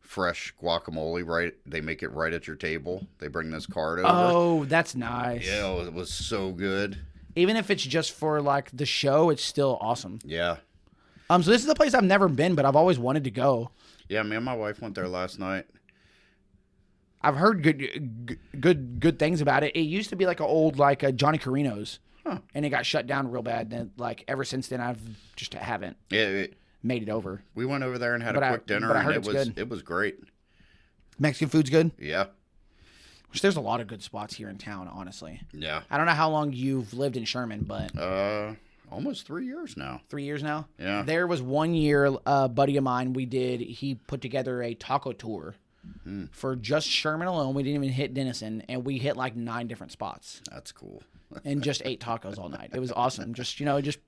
S3: fresh guacamole. Right, they make it right at your table. They bring this cart over.
S2: Oh, that's nice.
S3: Yeah, it was so good.
S2: Even if it's just for like the show, it's still awesome.
S3: Yeah.
S2: So this is a place I've never been, but I've always wanted to go.
S3: Yeah, me and my wife went there last night.
S2: I've heard good things about it. It used to be like an old Johnny Carino's, and it got shut down real bad. And ever since then, I've just haven't made it over.
S3: We went over there and had a quick dinner,
S2: but I heard
S3: and it was great.
S2: Mexican food's good.
S3: Yeah.
S2: Which there's a lot of good spots here in town, honestly.
S3: Yeah.
S2: I don't know how long you've lived in Sherman, but
S3: almost 3 years now.
S2: 3 years now.
S3: Yeah.
S2: There was 1 year, a buddy of mine he put together a taco tour For just Sherman alone, we didn't even hit Denison, and we hit like 9 different spots.
S3: That's cool.
S2: And just ate tacos all night. It was awesome. Just, just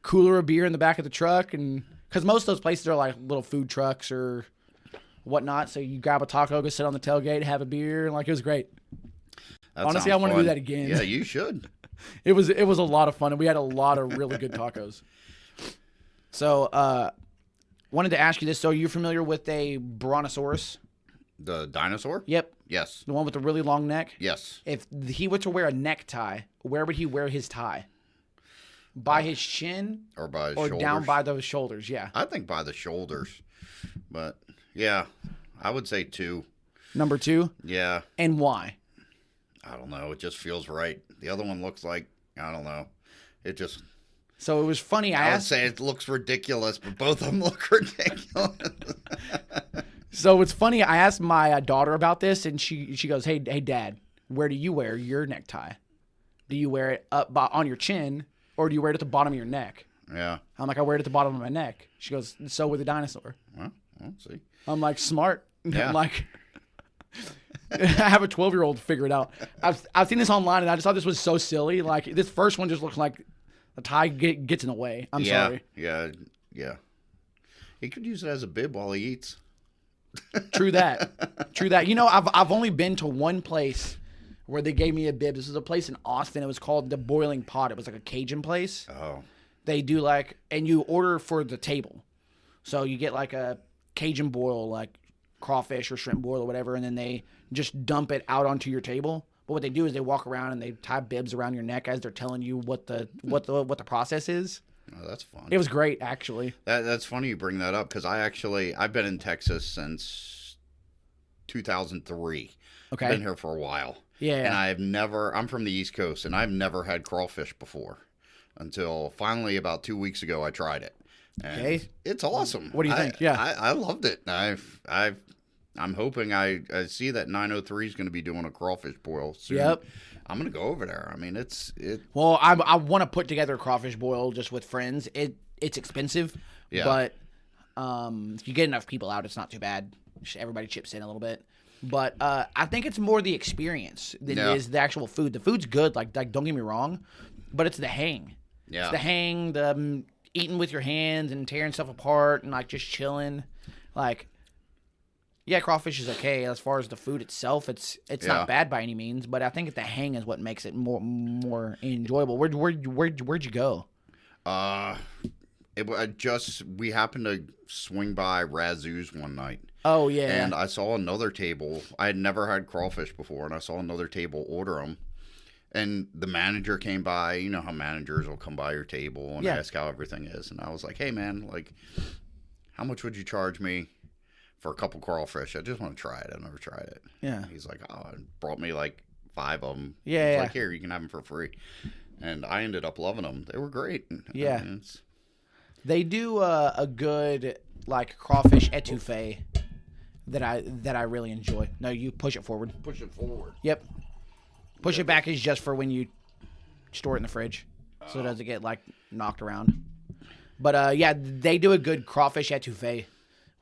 S2: cooler of beer in the back of the truck. And because most of those places are like little food trucks or whatnot. So you grab a taco, go sit on the tailgate, have a beer. And like, it was great.
S3: That
S2: Honestly, I want to do that again.
S3: Yeah, you should.
S2: It was a lot of fun. And we had a lot of really good tacos. So, wanted to ask you this. So, you're familiar with a Brontosaurus?
S3: The dinosaur?
S2: Yep.
S3: Yes.
S2: The one with the really long neck?
S3: Yes.
S2: If he were to wear a necktie, where would he wear his tie? By his chin?
S3: Or by his
S2: or
S3: shoulders?
S2: Down by those shoulders, yeah.
S3: I think by the shoulders. But, yeah, I would say 2.
S2: Number 2?
S3: Yeah.
S2: And why?
S3: I don't know. It just feels right. The other one looks like, I don't know. It just...
S2: So it was funny.
S3: I would say it looks ridiculous, but both of them look ridiculous.
S2: So it's funny. I asked my daughter about this, and she goes, "Hey, Dad, where do you wear your necktie? Do you wear it up on your chin, or do you wear it at the bottom of your neck?"
S3: Yeah.
S2: I'm like, "I wear it at the bottom of my neck." She goes, "So with a dinosaur."
S3: Well, we'll see.
S2: I'm like, "Smart."
S3: Yeah.
S2: I'm like, I have a 12-year-old figure it out. I've seen this online, and I just thought this was so silly. Like this first one just looks like a tie gets in the way. I'm sorry.
S3: Yeah. He could use it as a bib while he eats.
S2: True that. I've only been to one place where they gave me a bib. This was a place in Austin. It was called the Boiling Pot. It was like a Cajun place.
S3: Oh.
S2: They do and you order for the table. So you get like a Cajun boil, like crawfish or shrimp boil or whatever, and then they just dump it out onto your table. But what they do is they walk around and they tie bibs around your neck as they're telling you what the process is.
S3: Oh, that's fun.
S2: It was great, actually.
S3: That's funny you bring that up because I've been in Texas since 2003.
S2: Okay.
S3: I've been here for a while.
S2: Yeah.
S3: And I'm from the East Coast, and I've never had crawfish before until finally about 2 weeks ago I tried it. And
S2: okay.
S3: It's awesome.
S2: What do you think? Yeah.
S3: I loved it. I'm hoping I see that 903 is going to be doing a crawfish boil soon.
S2: Yep.
S3: I'm going to go over there. I mean,
S2: Well, I want to put together a crawfish boil just with friends. It's expensive,
S3: yeah.
S2: But if you get enough people out, it's not too bad. Everybody chips in a little bit. But I think it's more the experience than it is the actual food. The food's good, like don't get me wrong, but it's the hang.
S3: Yeah.
S2: It's the hang, the eating with your hands and tearing stuff apart and like just chilling. Like, yeah, crawfish is okay as far as the food itself. It's not bad by any means, but I think the hang is what makes it more enjoyable. Where'd you go?
S3: We happened to swing by Razoo's one night.
S2: Oh yeah.
S3: And I saw another table. I had never had crawfish before, and I saw another table order them. And the manager came by. You know how managers will come by your table and ask how everything is. And I was like, "Hey man, like, how much would you charge me for a couple crawfish? I just want to try it. I've never tried it."
S2: Yeah.
S3: He's like, "Oh," and brought me like 5 of them.
S2: Yeah.
S3: He's like, "Here, you can have them for free." And I ended up loving them. They were great.
S2: Yeah. They do a good like crawfish etouffee that I really enjoy. No, you push it forward.
S3: Push it forward.
S2: Yep. Push it back is just for when you store it in the fridge, so it doesn't get like knocked around. But yeah, they do a good crawfish etouffee,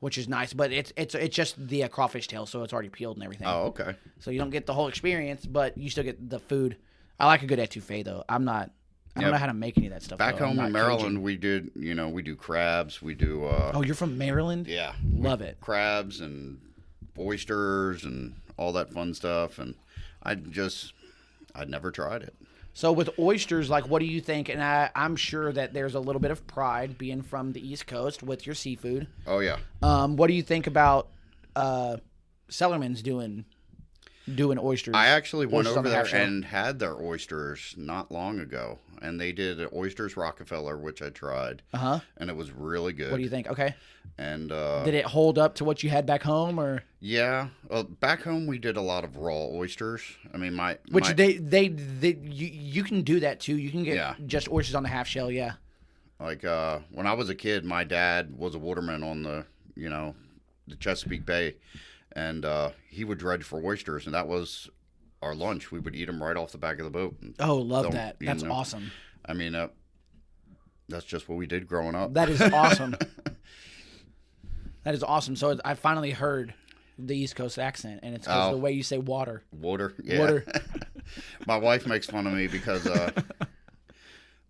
S2: which is nice. But it's just the crawfish tail, so it's already peeled and everything.
S3: Oh, okay.
S2: So you don't get the whole experience, but you still get the food. I like a good etouffee though. I don't know how to make any of that stuff.
S3: Back
S2: though.
S3: home in Maryland,
S2: Cajun.
S3: we do crabs. We do.
S2: Oh, you're from Maryland?
S3: Yeah.
S2: Love it.
S3: Crabs and oysters and all that fun stuff. And I'd never tried it.
S2: So with oysters, like, what do you think? And I'm sure that there's a little bit of pride being from the East Coast with your seafood.
S3: Oh, yeah.
S2: What do you think about Sellerman's doing oysters?
S3: I actually went over there
S2: shell?
S3: and had their oysters not long ago. And they did Oysters Rockefeller, which I tried.
S2: Uh-huh.
S3: And it was really good.
S2: What do you think? Okay.
S3: And
S2: did it hold up to what you had back home, or?
S3: Yeah. Well, back home we did a lot of raw oysters. I mean,
S2: you can do that too. You can get just oysters on the half shell. Yeah.
S3: Like when I was a kid, my dad was a waterman on the Chesapeake Bay, and he would dredge for oysters, and that was our lunch. We would eat them right off the back of the boat.
S2: Oh, love that. That's awesome.
S3: I mean, that's just what we did growing up.
S2: That is awesome. That is awesome. So I finally heard the East Coast accent, and it's because of the way you say water.
S3: Water, yeah.
S2: Water.
S3: My wife makes fun of me because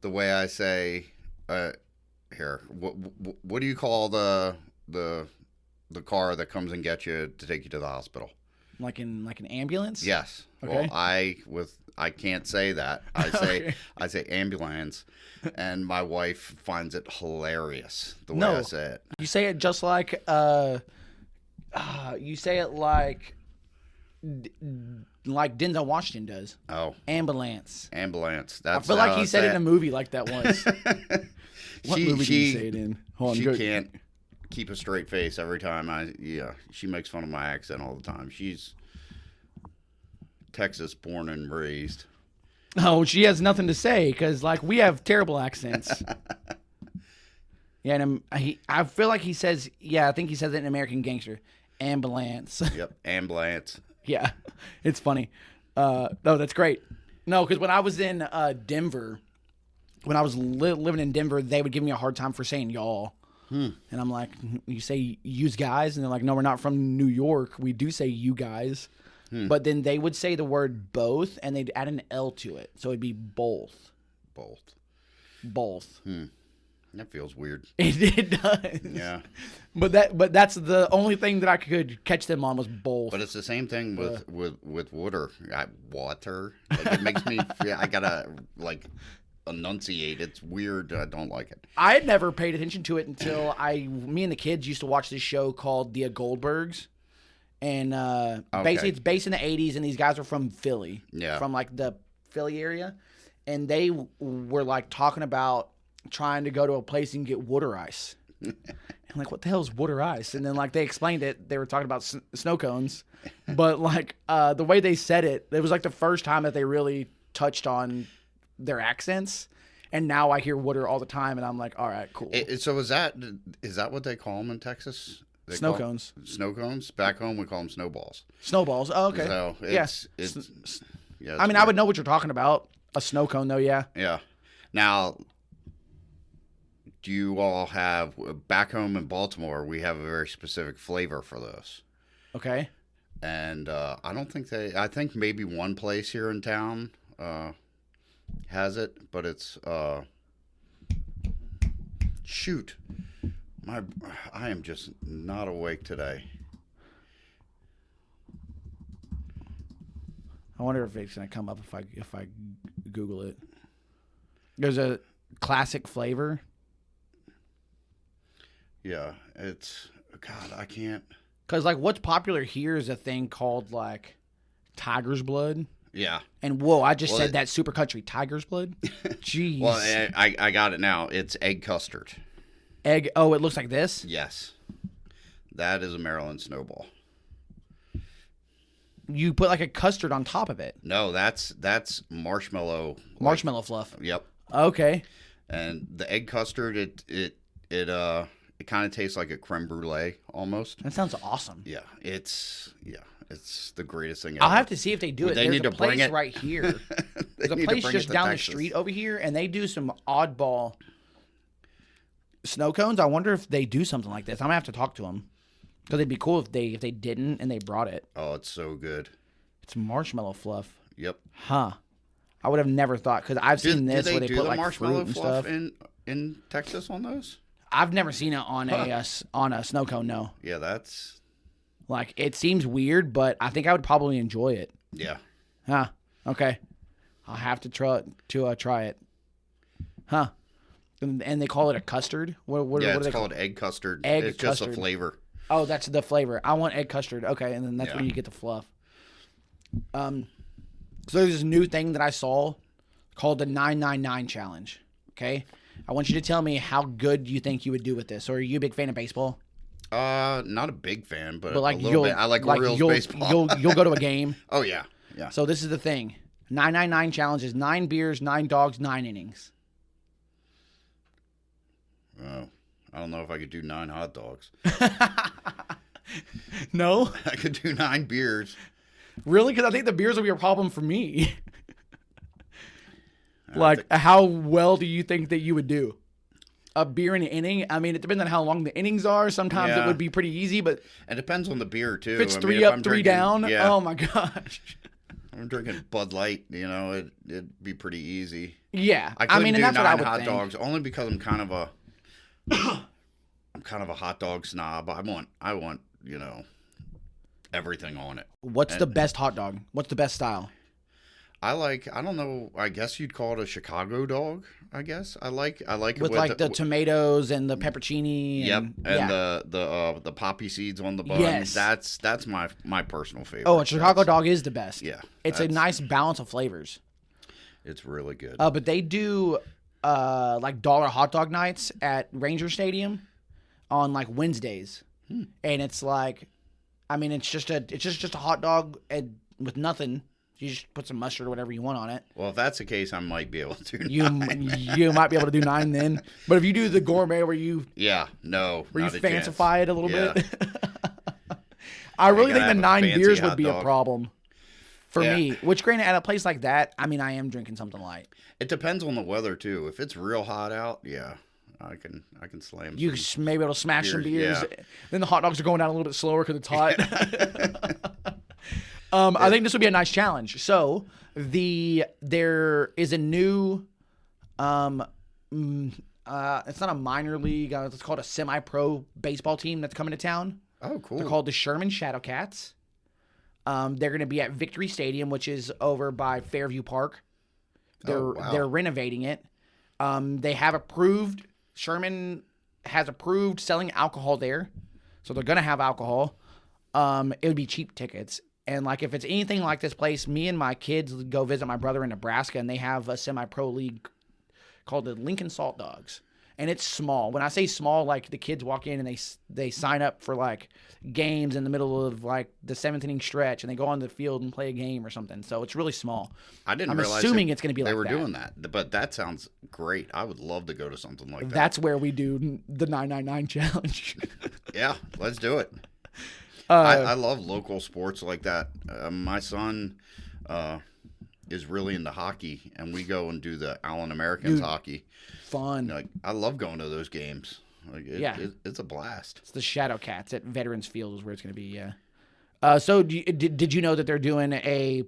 S3: the way I say, here, what do you call the car that comes and gets you to take you to the hospital?
S2: Like an ambulance?
S3: Yes.
S2: Okay.
S3: Well, I can't say that. I say ambulance, and my wife finds it hilarious the way I say it.
S2: You say it just like you say it like Denzel Washington does.
S3: Oh,
S2: ambulance.
S3: That's
S2: I feel like he said it in a movie like that once. What movie did he say it in? Hold on,
S3: she can't keep a straight face every time she makes fun of my accent all the time. She's Texas born and raised.
S2: Oh, she has nothing to say because like we have terrible accents. Yeah, and I feel like he says, I think he says it in American Gangster. Ambulance.
S3: Yep, ambulance.
S2: Yeah, it's funny. No, that's great. No, because when I was in Denver, when I was living in Denver, they would give me a hard time for saying y'all. And I'm like, you say yous guys? And they're like, no, we're not from New York. We do say you guys. But then they would say the word both, and they'd add an L to it. So it'd be both. Both.
S3: That feels weird.
S2: It does.
S3: Yeah.
S2: But that's the only thing that I could catch them on was both.
S3: But it's the same thing with water. Water. Like, it makes me feel I gotta like enunciate. It's weird. I don't like it.
S2: I had never paid attention to it until me and the kids used to watch this show called The Goldbergs. And basically it's based in the 80s, and these guys are from Philly.
S3: Yeah.
S2: From like the Philly area. And they were like talking about trying to go to a place and get water ice. I'm like, what the hell is water ice? And then like they explained it. They were talking about snow cones. But like the way they said it, it was like the first time that they really touched on their accents. And now I hear water all the time, and I'm like, all right, cool.
S3: So is that what they call them in Texas?
S2: Snow cones.
S3: Snow cones. Back home, we call them snowballs.
S2: Snowballs. Oh, okay.
S3: So
S2: yeah. I mean, I would know what you're talking about. A snow cone, though, yeah.
S3: Yeah. Now, do you all have back home in Baltimore? We have a very specific flavor for those.
S2: Okay.
S3: And I don't think I think maybe one place here in town has it, but it's shoot. I am just not awake today.
S2: I wonder if it's gonna come up if I Google it. There's a classic flavor.
S3: Yeah, it's God. I can't.
S2: Cause like what's popular here is a thing called like tiger's blood.
S3: Yeah.
S2: And whoa, I just said that super country tiger's blood. Jeez.
S3: Well, I got it now. It's egg custard.
S2: Egg. Oh, it looks like this.
S3: Yes, that is a Maryland snowball.
S2: You put like a custard on top of it.
S3: No, that's marshmallow.
S2: Marshmallow fluff.
S3: Yep.
S2: Okay. And
S3: the egg custard, it kind of tastes like a creme brulee almost.
S2: That sounds awesome.
S3: Yeah, it's the greatest thing ever.
S2: I'll have to see if they do it.
S3: There's a place
S2: right here. There's a place just down the street over here, and they do some oddball snow cones. I wonder if they do something like this. I'm gonna have to talk to them because it'd be cool if they didn't and they brought it.
S3: Oh, it's so good.
S2: It's marshmallow fluff.
S3: Yep.
S2: Huh. I would have never thought because I've seen this where they put like fruit and stuff
S3: in Texas on those.
S2: I've never seen it on a snow cone. No.
S3: Yeah, that's
S2: like it seems weird, but I think I would probably enjoy it.
S3: Yeah.
S2: Huh. Okay. I'll have to try it. Huh. And they call it a custard. What
S3: it's called egg custard. It's just a flavor.
S2: Oh, that's the flavor. I want egg custard. Okay, and then that's where you get the fluff. So there's this new thing that I saw called the 999 challenge. Okay, I want you to tell me how good you think you would do with this. Or are you a big fan of baseball?
S3: Not a big fan, but
S2: like
S3: a little bit. I like Orioles baseball.
S2: You'll go to a game.
S3: Oh yeah.
S2: So this is the thing. 999 challenge is 9 beers, 9 dogs, 9 innings.
S3: Oh, I don't know if I could do 9 hot dogs.
S2: No?
S3: I could do 9 beers.
S2: Really? Because I think the beers will be a problem for me. How well do you think that you would do? a beer in an inning. I mean, it depends on how long the innings are. Sometimes it
S3: Yeah.
S2: would be pretty easy, but
S3: It depends on the beer too.
S2: if it's
S3: I mean,
S2: three
S3: if
S2: up,
S3: I'm
S2: three
S3: drinking-
S2: down,
S3: Yeah,
S2: oh my gosh.
S3: I'm drinking Bud Light. It'd be pretty easy.
S2: Yeah,
S3: I couldn't
S2: mean,
S3: do
S2: and that's what I
S3: 9
S2: would
S3: hot
S2: think.
S3: dogs only because I'm kind of a hot dog snob. I want everything on it.
S2: What's the best hot dog? What's the best style?
S3: I don't know. I guess you'd call it a Chicago dog. I guess I like it
S2: With like the tomatoes and the peppercini.
S3: Yep,
S2: And,
S3: and
S2: yeah.
S3: the poppy seeds on the bun.
S2: Yes.
S3: That's my personal favorite.
S2: Oh, a Chicago dog is the best.
S3: Yeah,
S2: It's a nice balance of flavors.
S3: It's really good.
S2: But they do like dollar hot dog nights at Ranger Stadium on like Wednesdays, and it's like, I mean, it's just a hot dog with nothing. You just put some mustard or whatever you want on it.
S3: Well, if that's the case, I might be able to.
S2: You might be able to do 9 then, but if you do the gourmet where you
S3: no,
S2: where you
S3: not a chance.
S2: fancify it a little
S3: Yeah.
S2: bit, I really
S3: gotta
S2: think the
S3: have a
S2: 9
S3: fancy
S2: beers
S3: hot
S2: would be a
S3: dog.
S2: problem for
S3: Yeah.
S2: me. Which, granted, at a place like that, I mean, I am drinking something light.
S3: It depends on the weather too. If it's real hot out, yeah, I can slam.
S2: You may be able to smash some
S3: beers,
S2: beers.
S3: yeah.
S2: Then the hot dogs are going down a little bit slower because it's hot. I think this would be a nice challenge. So there is a new, it's not a minor league. It's called a semi-pro baseball team that's coming to town.
S3: Oh, cool.
S2: They're called the Sherman Shadowcats. They're going to be at Victory Stadium, which is over by Fairview Park. They're renovating it. They have approved. Sherman has approved selling alcohol there, so they're going to have alcohol. It would be cheap tickets. And like if it's anything like this place, me and my kids go visit my brother in Nebraska, and they have a semi-pro league called the Lincoln Salt Dogs. And it's small. When I say small, like the kids walk in and they sign up for like games in the middle of like the 7th inning stretch, and they go on the field and play a game or something. So it's really small.
S3: I didn't
S2: I'm
S3: realize
S2: assuming it's going to be
S3: they
S2: like
S3: were
S2: that.
S3: doing that, but that sounds great. I would love to go to something like that.
S2: That's where we do the 999 challenge.
S3: Yeah, let's do it. I love local sports like that. My son is really into hockey, and we go and do the Allen Americans hockey.
S2: Fun.
S3: Like, I love going to those games. Like, it's a blast.
S2: It's the Shadowcats at Veterans Field is where it's going to be, yeah. So did you know that they're doing a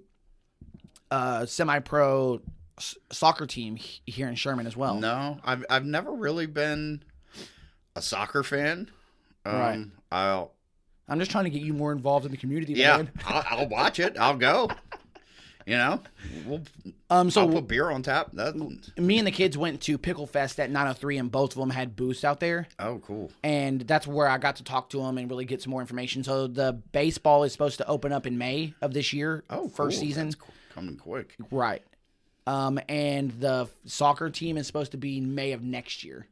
S2: semi-pro soccer team here in Sherman as well?
S3: No, I've never really been a soccer fan.
S2: Right. I'm just trying to get you more involved in the community, man.
S3: I'll watch it. I'll go. I'll put beer on tap.
S2: Me and the kids went to Pickle Fest at 903, and both of them had booths out there.
S3: Oh, cool.
S2: And that's where I got to talk to them and really get some more information. So the baseball is supposed to open up in May of this year.
S3: Oh,
S2: first
S3: cool.
S2: season.
S3: That's coming quick.
S2: Right. And the soccer team is supposed to be May of next year.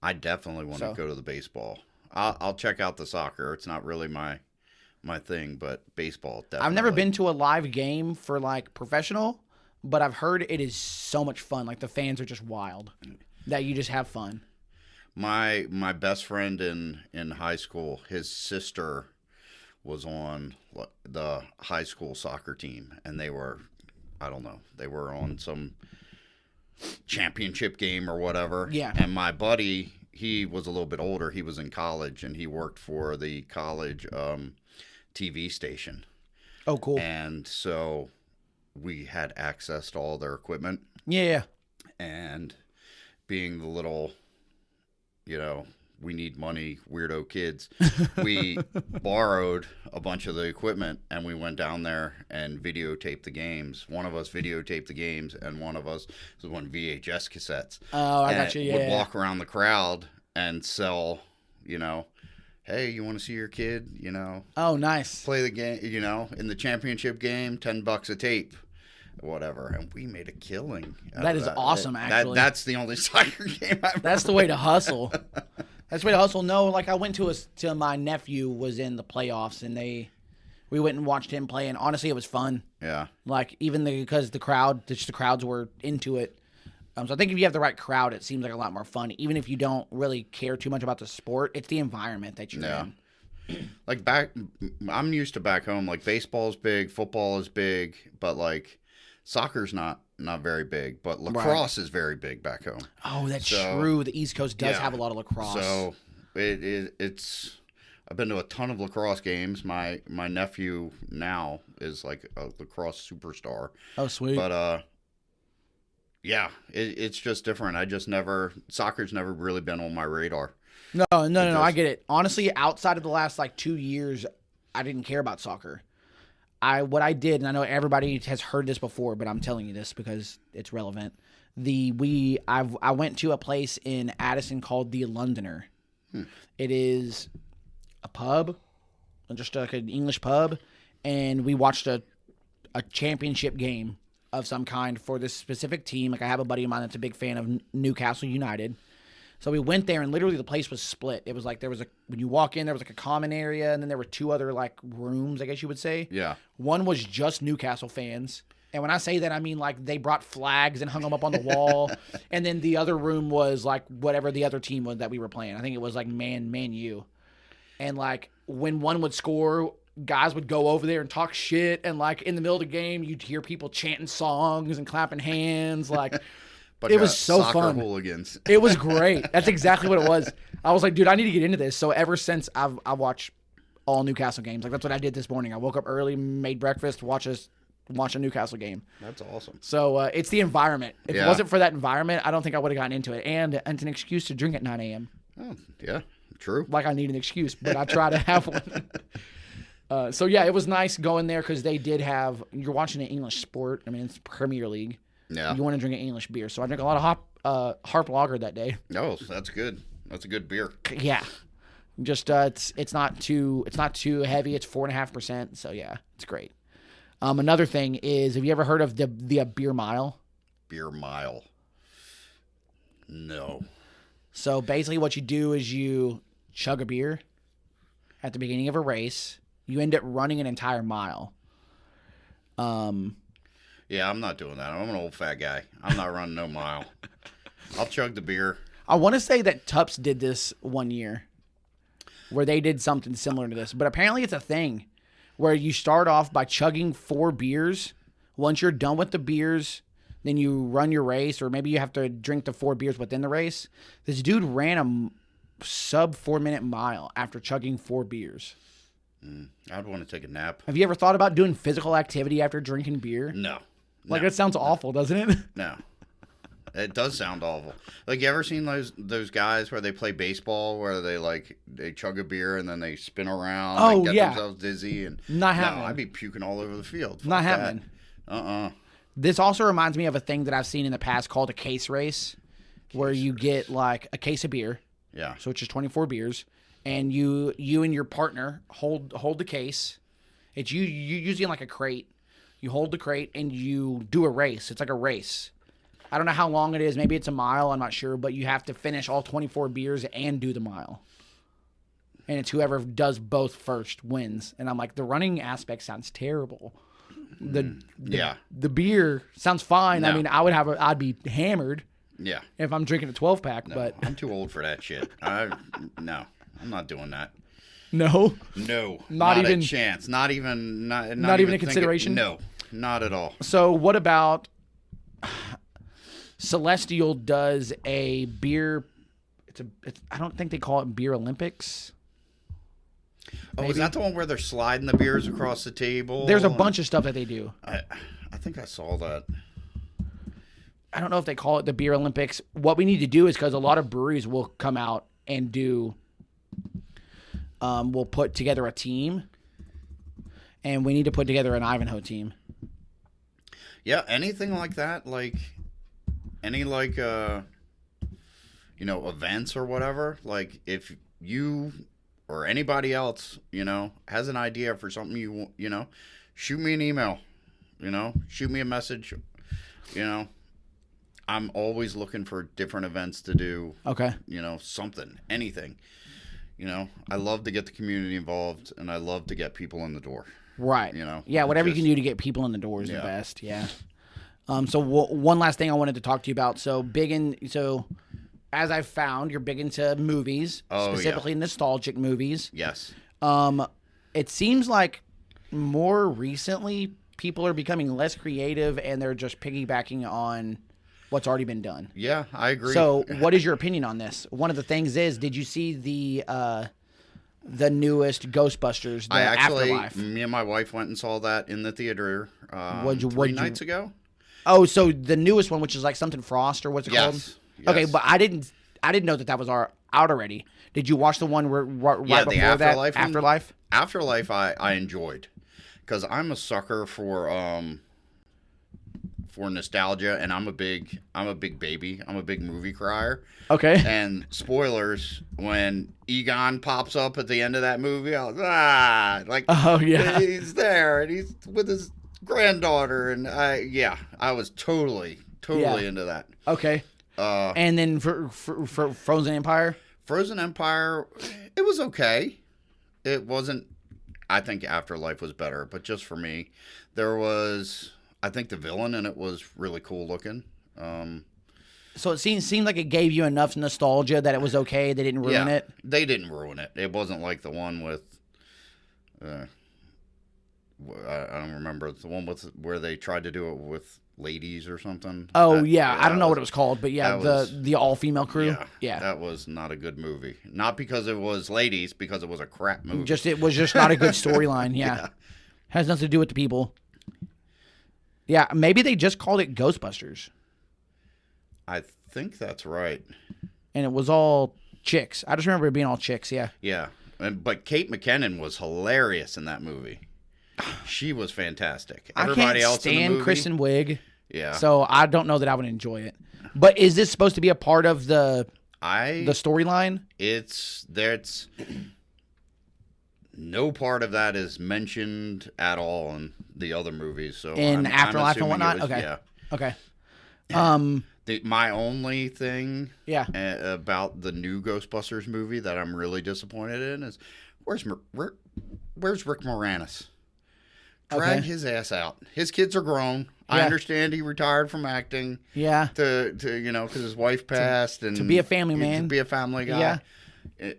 S3: I definitely want to go to the baseball. I'll check out the soccer. It's not really my thing, but baseball definitely.
S2: I've never been to a live game for like professional, but I've heard it is so much fun. Like the fans are just wild, that you just have fun.
S3: My best friend in high school, his sister was on the high school soccer team, and they were, I don't know, they were on some championship game or whatever.
S2: Yeah.
S3: And my buddy, he was a little bit older. He was in college, and he worked for the college TV station.
S2: Oh, cool.
S3: And so we had access to all their equipment.
S2: Yeah.
S3: And being the little, we need money, weirdo kids, we borrowed a bunch of the equipment, and we went down there and videotaped the games. One of us videotaped the games, and one of us was on VHS cassettes.
S2: Oh, I got you. Yeah.
S3: Would walk around the crowd and sell, hey, you want to see your kid,
S2: Oh, nice.
S3: play the game, in the championship game, $10 a tape, whatever. And we made a killing.
S2: That is awesome, actually.
S3: That's the only soccer game I've
S2: That's the way to hustle. That's the way to hustle. No, like I went to my nephew was in the playoffs, and we went and watched him play, and honestly, it was fun.
S3: Yeah.
S2: Like even because the crowds were into it. So I think if you have the right crowd, it seems like a lot more fun. Even if you don't really care too much about the sport, it's the environment that you're in.
S3: Like I'm used to back home, like baseball is big, football is big, but like Soccer's not very big, but lacrosse is very big back home.
S2: Oh, that's true. The East Coast does have a lot of lacrosse.
S3: So it's. I've been to a ton of lacrosse games. My nephew now is like a lacrosse superstar.
S2: Oh, sweet.
S3: But yeah, it's just different. Soccer's never really been on my radar.
S2: No, I get it. Honestly, outside of the last like 2 years, I didn't care about soccer. What I did, and I know everybody has heard this before, but I'm telling you this because it's relevant. I went to a place in Addison called the Londoner. It is a pub, just like an English pub, and we watched a championship game of some kind for this specific team. Like I have a buddy of mine that's a big fan of Newcastle United. So we went there, and literally the place was split. It was like when you walk in, there was like a common area, and then there were 2 other like rooms, I guess you would say. Yeah. One was just Newcastle fans. And when I say that, I mean like they brought flags and hung them up on the wall. And then the other room was like whatever the other team was that we were playing. I think it was like Man U. And like when one would score, guys would go over there and talk shit. And like in the middle of the game, you'd hear people chanting songs and clapping hands. Like it was so fun.
S3: Hooligans.
S2: It was great. That's exactly what it was. I was like, dude, I need to get into this. So ever since I watched all Newcastle games. Like that's what I did this morning. I woke up early, made breakfast, watch a Newcastle game.
S3: That's awesome.
S2: So it's the environment. If it wasn't for that environment, I don't think I would have gotten into it. And it's an excuse to drink at 9 a.m.
S3: Oh, yeah, true.
S2: Like I need an excuse, but I try to have one. So yeah, it was nice going there because they did have. You're watching an English sport. I mean, it's Premier League.
S3: Yeah.
S2: You want to drink an English beer, so I drank a lot of Harp Lager that day.
S3: Oh, that's good. That's a good beer.
S2: Yeah. Just it's not too heavy. It's 4.5%. So yeah, it's great. Another thing is, have you ever heard of the beer mile?
S3: Beer mile. No.
S2: So basically what you do is you chug a beer at the beginning of a race. You end up running an entire mile.
S3: Yeah, I'm not doing that. I'm an old fat guy. I'm not running no mile. I'll chug the beer.
S2: I want to say that Tups did this one year where they did something similar to this. But apparently it's a thing where you start off by chugging 4 beers. Once you're done with the beers, then you run your race, or maybe you have to drink the 4 beers within the race. This dude ran a sub 4-minute mile after chugging 4 beers.
S3: I'd want to take a nap.
S2: Have you ever thought about doing physical activity after drinking beer?
S3: No.
S2: Like, that sounds awful, doesn't it?
S3: No. It does sound awful. Like, you ever seen those guys where they play baseball, where they chug a beer and then they spin around and get themselves dizzy? And
S2: not happening.
S3: No, I'd be puking all over the field.
S2: Not happening. This also reminds me of a thing that I've seen in the past called a case race, where you get like a case of beer.
S3: Yeah.
S2: So it's just 24 beers, and you and your partner hold the case. It's you usually in like a crate. You hold the crate and you do a race. It's like a race. I don't know how long it is. Maybe it's a mile. I'm not sure. But you have to finish all 24 beers and do the mile. And it's whoever does both first wins. And I'm like, the running aspect sounds terrible. The beer sounds fine.
S3: No.
S2: I mean, I'd be hammered.
S3: Yeah.
S2: If I'm drinking a 12-pack.
S3: No,
S2: but
S3: I'm too old for that shit. No, I'm not doing that.
S2: No.
S3: Not even a chance. Not even
S2: a consideration.
S3: No, not at all.
S2: So what about Celestial does a beer? I don't think they call it Beer Olympics.
S3: Oh, is that the one where they're sliding the beers across the table?
S2: There's a bunch of stuff that they do.
S3: I think I saw that.
S2: I don't know if they call it the Beer Olympics. What we need to do is, because a lot of breweries will come out and do. We'll put together a team, and we need to put together an Ivanhoe team.
S3: Yeah, anything like that, like any events or whatever. Like if you or anybody else, has an idea for something shoot me an email. Shoot me a message. I'm always looking for different events to do.
S2: Okay.
S3: Something, anything. I love to get the community involved, and I love to get people in the door.
S2: Right. Yeah, whatever you can do to get people in the door is the best. Yeah. So one last thing I wanted to talk to you about. So as I've found, you're big into movies, specifically nostalgic movies.
S3: Yes.
S2: It seems like more recently people are becoming less creative and they're just piggybacking on what's already been done.
S3: Yeah, I agree.
S2: So, what is your opinion on this? One of the things is, did you see the newest Ghostbusters, the Afterlife?
S3: Me and my wife went and saw that in the theater 3 nights ago.
S2: Oh, so the newest one, which is like something Frost or what's it called?
S3: Yes.
S2: Okay, but I didn't know that was out already. Did you watch the one right
S3: the
S2: before
S3: Afterlife
S2: that?
S3: one?
S2: Afterlife?
S3: Afterlife, I enjoyed, because I'm a sucker for nostalgia, and I'm a big baby. I'm a big movie crier.
S2: Okay.
S3: And spoilers, when Egon pops up at the end of that movie, I was
S2: oh yeah,
S3: he's there and he's with his granddaughter, and I was totally into that.
S2: Okay. And then for Frozen Empire.
S3: Frozen Empire, it was okay. It wasn't. I think Afterlife was better, but just for me, I think the villain in it was really cool looking.
S2: So it seemed like it gave you enough nostalgia that it was okay. They didn't ruin it.
S3: They didn't ruin it. It wasn't like the one with. I don't remember the one where they tried to do it with ladies or something.
S2: Oh I don't know what it was called, but the all female crew. Yeah,
S3: that was not a good movie. Not because it was ladies, because it was a crap movie.
S2: It was just not a good storyline. Yeah, has nothing to do with the people. Yeah, maybe they just called it Ghostbusters.
S3: I think that's right.
S2: And it was all chicks. I just remember it being all chicks. Yeah.
S3: Yeah, but Kate McKinnon was hilarious in that movie. She was fantastic. Everybody else in the movie,
S2: Kristen Wiig.
S3: Yeah.
S2: So I don't know that I would enjoy it. But is this supposed to be a part of the storyline?
S3: It's no part of that is mentioned at all in the other movies. So
S2: in Afterlife and whatnot. Okay.
S3: Yeah.
S2: Okay.
S3: My only thing
S2: about
S3: the new Ghostbusters movie that I'm really disappointed in is where's Rick Moranis? Drag his ass out. His kids are grown. Yeah. I understand he retired from acting.
S2: Yeah.
S3: To because his wife passed and
S2: to be a family man.
S3: To be a family guy.
S2: Yeah.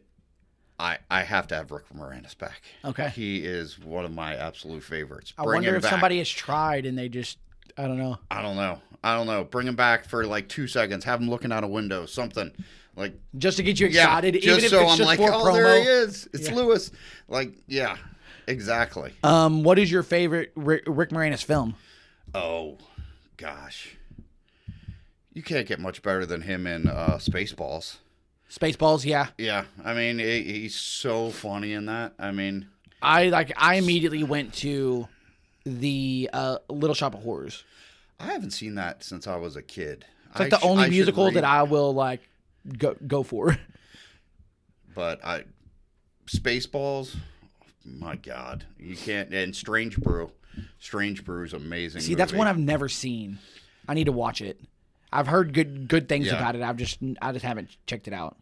S3: I have to have Rick Moranis back.
S2: Okay.
S3: He is one of my absolute favorites.
S2: I wonder if somebody has tried and they just I don't know.
S3: I don't know. Bring him back for like 2 seconds. Have him looking out a window. Something like
S2: just to get you excited.
S3: Yeah,
S2: even if
S3: so
S2: it's
S3: I'm
S2: just
S3: like,
S2: for
S3: oh,
S2: promo.
S3: there he is. It's Lewis. Like, yeah, exactly.
S2: What is your favorite Rick Moranis film?
S3: Oh, gosh, you can't get much better than him in Spaceballs.
S2: Spaceballs, yeah.
S3: Yeah, I mean, he's so funny in that. I mean,
S2: I immediately went to the Little Shop of Horrors.
S3: I haven't seen that since I was a kid.
S2: It's like the only musical that I will like go for.
S3: But Spaceballs, my God, you can't. And Strange Brew is amazing.
S2: See, that's one I've never seen. I need to watch it. I've heard good things about it. I just haven't checked it out.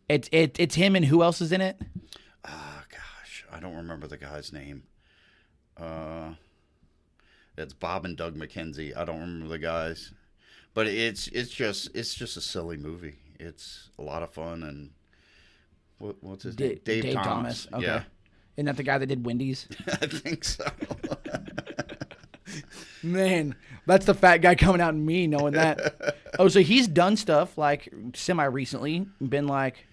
S2: It's him, and who else is in it?
S3: Gosh, I don't remember the guy's name. It's Bob and Doug McKenzie. I don't remember the guys, but it's just a silly movie. It's a lot of fun, and what's his name? Dave Thomas.
S2: Okay.
S3: Yeah.
S2: Isn't that the guy that did Wendy's?
S3: I think so.
S2: Man, that's the fat guy coming out in me knowing that. Oh, so he's done stuff like semi-recently, been like,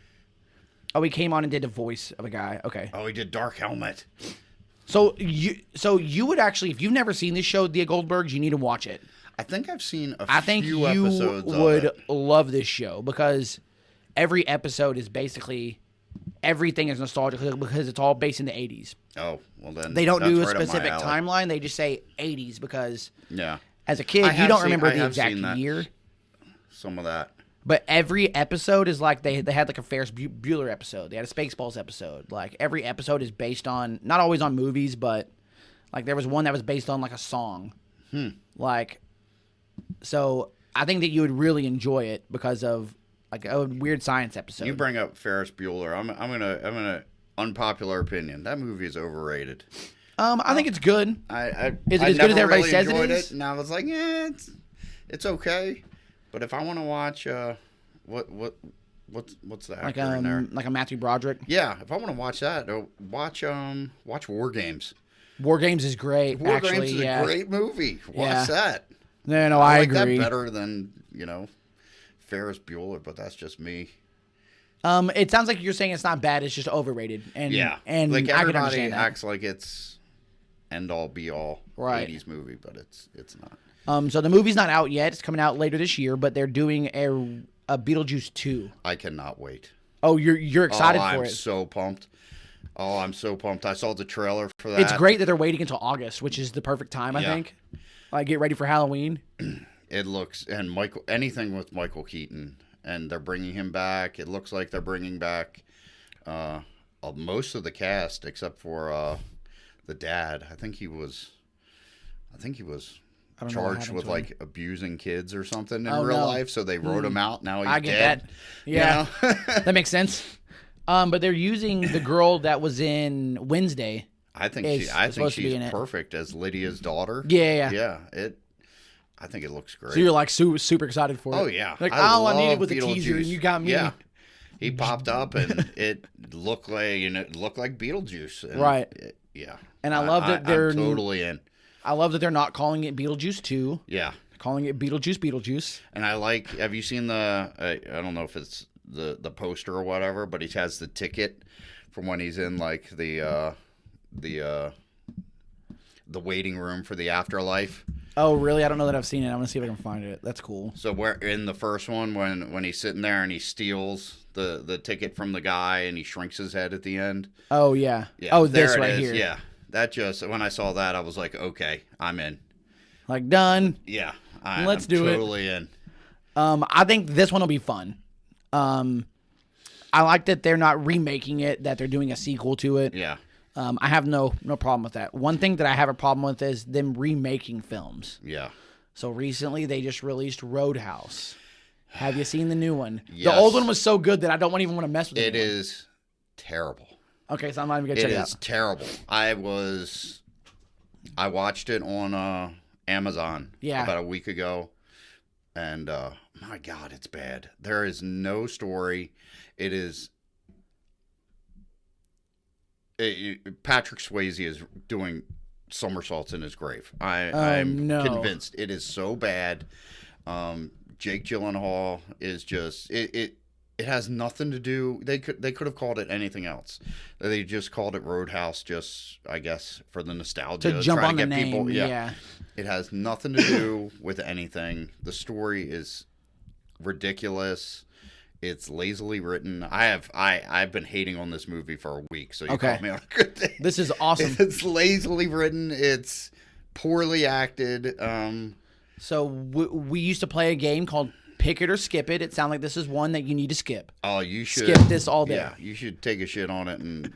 S2: he came on and did the voice of a guy. Okay.
S3: Oh, he did Dark Helmet.
S2: So you would actually, if you've never seen this show, The Goldbergs, you need to watch it.
S3: I think I've seen a few episodes.
S2: I think you would love this show because every episode is basically everything is nostalgic because it's all based in the 80s.
S3: Oh, well then.
S2: They don't do a specific timeline. They just say 80s because as a kid, you don't remember the exact year.
S3: Some of that.
S2: But every episode is like they had like a Ferris Bueller episode. They had a Spaceballs episode. Like every episode is based on, not always on movies, but like there was one that was based on like a song. Like, so I think that you would really enjoy it because of like a weird science episode.
S3: You bring up Ferris Bueller. I'm gonna unpopular opinion. That movie is overrated.
S2: I think it's good.
S3: Is it
S2: as good as everybody says it is?
S3: And I was like, yeah, it's okay. But if I want to watch, what's the actor in there?
S2: Like a Matthew Broderick.
S3: Yeah, if I want to watch that, watch War Games.
S2: War Games is great.
S3: War
S2: actually,
S3: Games is a great movie. Watch that.
S2: No, I
S3: like
S2: agree.
S3: that better than Ferris Bueller, but that's just me.
S2: It sounds like you're saying it's not bad. It's just overrated. And and
S3: like
S2: I can
S3: everybody
S2: understand that.
S3: acts like it's end all be all
S2: Right.
S3: 80s movie, but it's not.
S2: So the movie's not out yet. It's coming out later this year, but they're doing a Beetlejuice 2.
S3: I cannot wait.
S2: Oh, you're excited for
S3: I'm
S2: it.
S3: so pumped. Oh, I'm so pumped. I saw the trailer for that.
S2: It's great that they're waiting until August, which is the perfect time, I think. Like, get ready for Halloween.
S3: It looks, and anything with Michael Keaton, and they're bringing him back. It looks like they're bringing back most of the cast except for the dad. I think he was charged with like abusing kids or something in real life, so they wrote him out. Now he's dead.
S2: That. Yeah, that makes sense. But they're using the girl that was in Wednesday.
S3: I think she's perfect as Lydia's daughter.
S2: Yeah.
S3: I think it looks great.
S2: So you're like super excited for it.
S3: Oh yeah,
S2: like all I needed was a teaser, and you got me.
S3: Yeah, he popped up, and it looked like Beetlejuice. And
S2: right.
S3: Yeah,
S2: and I love that they're
S3: I'm totally in.
S2: I love that they're not calling it Beetlejuice 2.
S3: Yeah,
S2: calling it Beetlejuice. And
S3: I like. Have you seen I don't know if it's the poster or whatever, but he has the ticket from when he's in like the waiting room for the afterlife.
S2: Oh, really? I don't know that I've seen it. I'm going to see if I can find it. That's cool.
S3: So where in the first one, when he's sitting there and he steals the ticket from the guy and he shrinks his head at the end.
S2: Oh, yeah. Oh, this right here.
S3: Yeah. That just, when I saw that, I was like, okay, I'm in.
S2: Like, done.
S3: Yeah.
S2: Let's do it.
S3: Totally in.
S2: I think this one will be fun. I like that they're not remaking it, that they're doing a sequel to it.
S3: Yeah.
S2: I have no problem with that. One thing that I have a problem with is them remaking films.
S3: Yeah.
S2: So recently they just released Roadhouse. Have you seen the new one?
S3: Yes.
S2: The old one was so good that I don't even want to mess with it.
S3: It is terrible.
S2: Okay, so I'm not even going to check it out.
S3: It is terrible. I watched it on Amazon about a week ago, and my God, it's bad. There is no story. It is... Patrick Swayze is doing somersaults in his grave. I'm convinced it is so bad. Jake Gyllenhaal is just it has nothing to do. They could have called it anything else. They just called it Roadhouse, just I guess for the nostalgia
S2: to jump on the
S3: get
S2: name.
S3: People,
S2: yeah,
S3: it has nothing to do with anything. The story is ridiculous. It's lazily written. I've been hating on this movie for a week, so you caught me on a good day.
S2: This is awesome.
S3: It's lazily written. It's poorly acted.
S2: So we used to play a game called Pick It or Skip It. It sounds like this is one that you need to skip.
S3: Oh, you should
S2: skip this all day.
S3: Yeah, you should take a shit on it and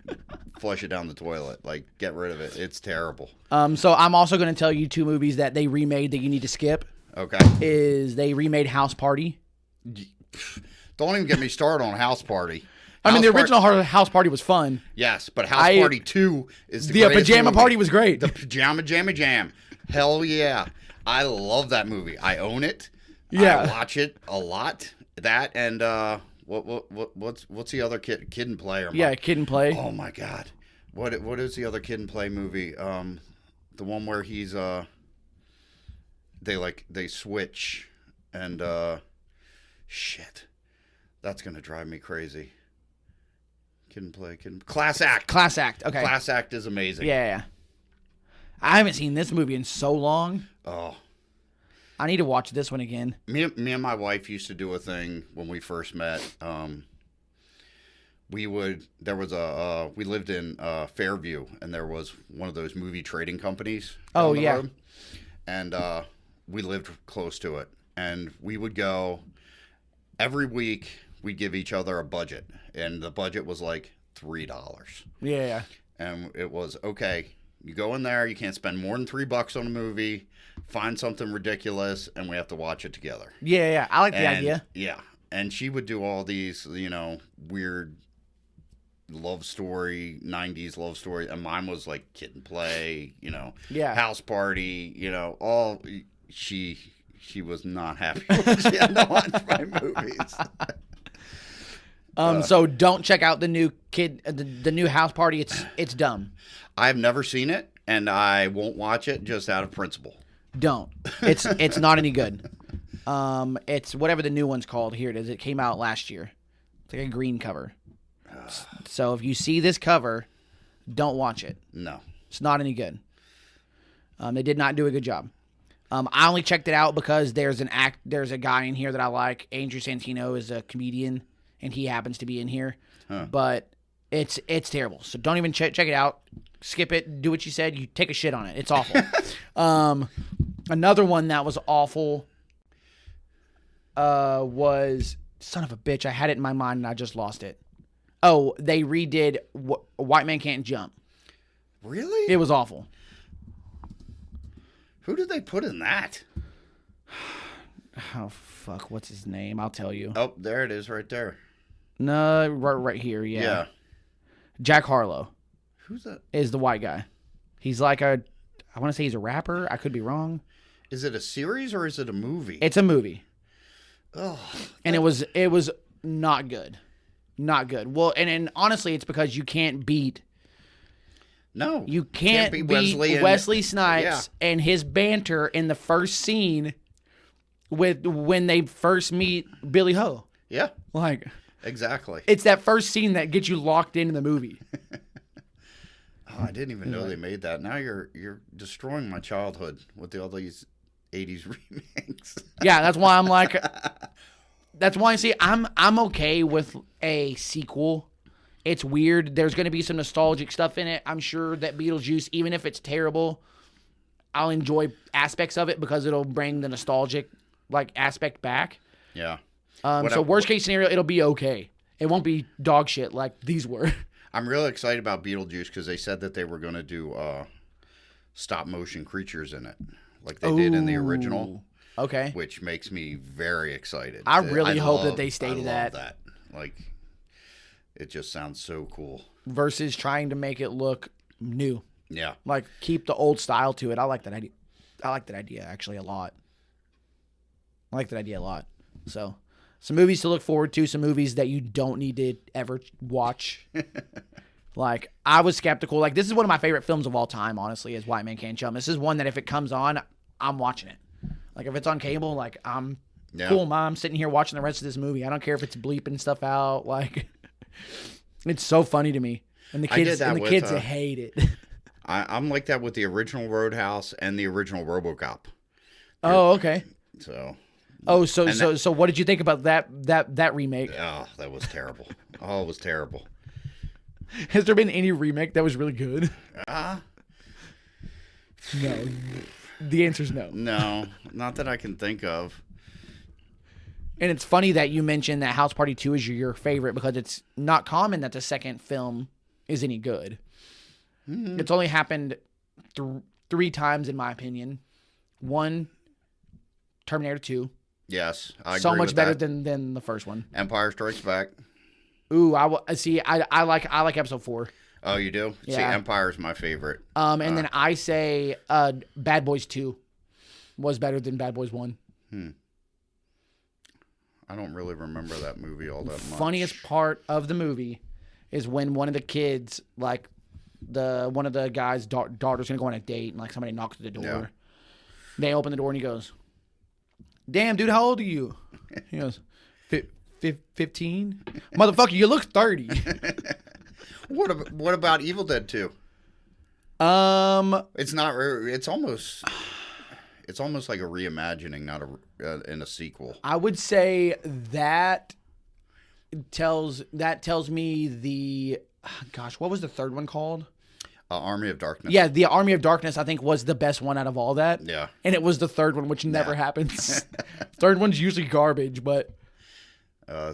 S3: flush it down the toilet. Like, get rid of it. It's terrible.
S2: So I'm also going to tell you two movies that they remade that you need to skip.
S3: Okay.
S2: Is they remade House Party.
S3: Don't even get me started on House Party.
S2: I mean, the original House Party was fun.
S3: Yes, but House Party 2 is the greatest
S2: Pajama
S3: movie.
S2: Party was great.
S3: The Pajama Jamma Jam. Hell yeah. I love that movie. I own it.
S2: Yeah.
S3: I watch it a lot. That and what's the other Kid and Play?
S2: Yeah, Kid and Play.
S3: Oh my God. What is the other Kid and Play movie? The one where he's they switch and shit. That's going to drive me crazy. Kid and Play. Class Act.
S2: Class Act. Okay.
S3: Class Act is amazing.
S2: Yeah. I haven't seen this movie in so long.
S3: Oh.
S2: I need to watch this one again.
S3: Me and my wife used to do a thing when we first met. We lived in Fairview, and there was one of those movie trading companies.
S2: Oh, yeah.
S3: Road, and we lived close to it. And we would go every week. We'd give each other a budget, and the budget was like $3.
S2: Yeah.
S3: And it was, okay, you go in there, you can't spend more than $3 on a movie, find something ridiculous, and we have to watch it together.
S2: Yeah. I like the idea.
S3: Yeah. And she would do all these, weird love story, 90s love story, and mine was like Kid and Play, House Party, all she was not happy when she had to watch my movies.
S2: So don't check out the new the new House Party. It's dumb.
S3: I've never seen it, and I won't watch it just out of principle.
S2: Don't. It's not any good. It's whatever the new one's called. Here it is. It came out last year. It's like a green cover. So if you see this cover, don't watch it.
S3: No.
S2: It's not any good. They did not do a good job. I only checked it out because there's a guy in here that I like. Andrew Santino is a comedian, and he happens to be in here. But it's terrible. So don't even check it out. Skip it. Do what you said. You take a shit on it. It's awful. Another one that was awful was, son of a bitch, I had it in my mind and I just lost it. Oh, they redid White Man Can't Jump.
S3: Really?
S2: It was awful.
S3: Who did they put in that?
S2: Oh, fuck. What's his name? I'll tell you.
S3: Oh, there it is right there.
S2: No, right here. Yeah. Jack Harlow.
S3: Who's that?
S2: Is the white guy. He's like I want to say he's a rapper. I could be wrong.
S3: Is it a series or is it a movie?
S2: It's a movie.
S3: Oh.
S2: And it was not good. Not good. Well, and honestly, it's because you can't beat.
S3: No.
S2: You can't beat Wesley Snipes and his banter in the first scene when they first meet Billy Ho.
S3: Yeah.
S2: Like,
S3: exactly.
S2: it's that first scene that gets you locked into the movie.
S3: Oh, I didn't even know they made that. Now you're destroying my childhood with all these 80s remakes.
S2: Yeah, that's why I'm like, that's why I'm okay with a sequel. It's weird. There's going to be some nostalgic stuff in it. I'm sure that Beetlejuice, even if it's terrible, I'll enjoy aspects of it because it'll bring the nostalgic aspect back.
S3: Yeah.
S2: So worst case scenario, it'll be okay. It won't be dog shit like these were.
S3: I'm really excited about Beetlejuice because they said that they were going to do stop motion creatures in it, like they did in the original.
S2: Okay.
S3: Which makes me very excited.
S2: I really hope that they stay to that.
S3: Like, it just sounds so cool.
S2: Versus trying to make it look new.
S3: Yeah.
S2: Like, keep the old style to it. I like that idea. I like that idea actually a lot. So, some movies to look forward to, some movies that you don't need to ever watch. Like, I was skeptical. Like, this is one of my favorite films of all time, honestly, is White Man Can't Jump. This is one that if it comes on, I'm watching it. Like, if it's on cable, like, I'm cool, Mom, sitting here watching the rest of this movie. I don't care if it's bleeping stuff out. Like, it's so funny to me. And the kids hate it.
S3: I'm like that with the original Roadhouse and the original RoboCop.
S2: Oh, okay.
S3: So
S2: what did you think about that remake?
S3: Oh, that was terrible. Oh, it was terrible.
S2: Has there been any remake that was really good? No. The answer's no.
S3: No, not that I can think of.
S2: And it's funny that you mentioned that House Party 2 is your favorite because it's not common that the second film is any good. Mm-hmm. It's only happened 3 times, in my opinion. 1, Terminator 2.
S3: Yes, I agree
S2: so much
S3: with
S2: better
S3: that.
S2: than the first one.
S3: Empire Strikes Back.
S2: Ooh, I like episode 4.
S3: Oh, you do?
S2: Yeah.
S3: See, Empire's my favorite.
S2: And then I say Bad Boys 2 was better than Bad Boys 1.
S3: I don't really remember that movie all that much.
S2: Funniest part of the movie is when one of the kids, like one of the guy's daughter's gonna go on a date, and like somebody knocks at the door. Yeah. They open the door and he goes, "Damn, dude, how old are you?" He goes, 15? Motherfucker, you look 30.
S3: What about Evil Dead 2? It's not. It's almost like a reimagining, not in a sequel.
S2: I would say that tells me the gosh, what was the third one called?
S3: Army of Darkness.
S2: Yeah, the Army of Darkness I think was the best one out of all that.
S3: Yeah, and
S2: it was the third one, which never happens. Third one's usually garbage, but.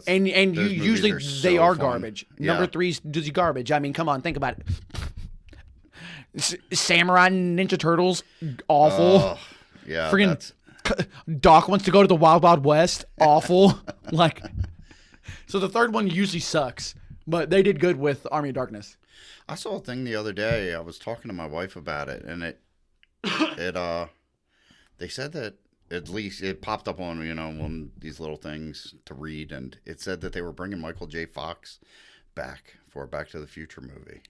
S2: And usually they are garbage. Yeah. Number 3's just garbage. I mean, come on, think about it. Samurai Ninja Turtles, awful.
S3: Yeah.
S2: Freaking Doc wants to go to the Wild Wild West, awful. Like, so the third one usually sucks, but they did good with Army of Darkness.
S3: I saw a thing the other day. I was talking to my wife about it, and they said that at least it popped up on, one of these little things to read, and it said that they were bringing Michael J. Fox back for a Back to the Future movie.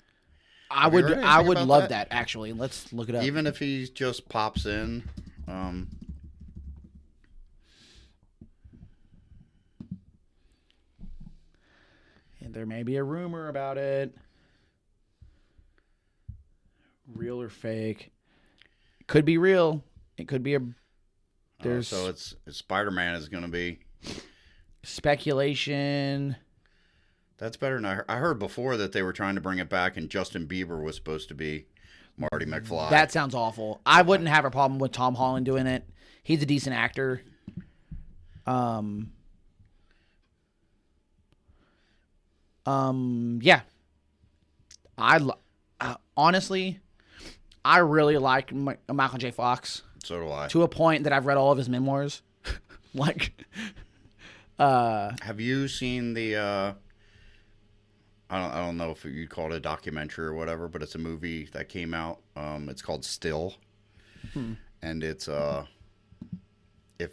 S2: I would love that, actually. Let's look it up.
S3: Even if he just pops in.
S2: And there may be a rumor about it. Real or fake. It could be real. It could be
S3: so it's Spider-Man is going to be
S2: speculation.
S3: That's better than I heard before that they were trying to bring it back and Justin Bieber was supposed to be Marty McFly.
S2: That sounds awful. I wouldn't have a problem with Tom Holland doing it. He's a decent actor. Yeah. Honestly, I really like Michael J. Fox.
S3: So do I.
S2: To a point that I've read all of his memoirs.
S3: Have you seen the? I don't know if you'd call it a documentary or whatever, but it's a movie that came out. It's called Still, and it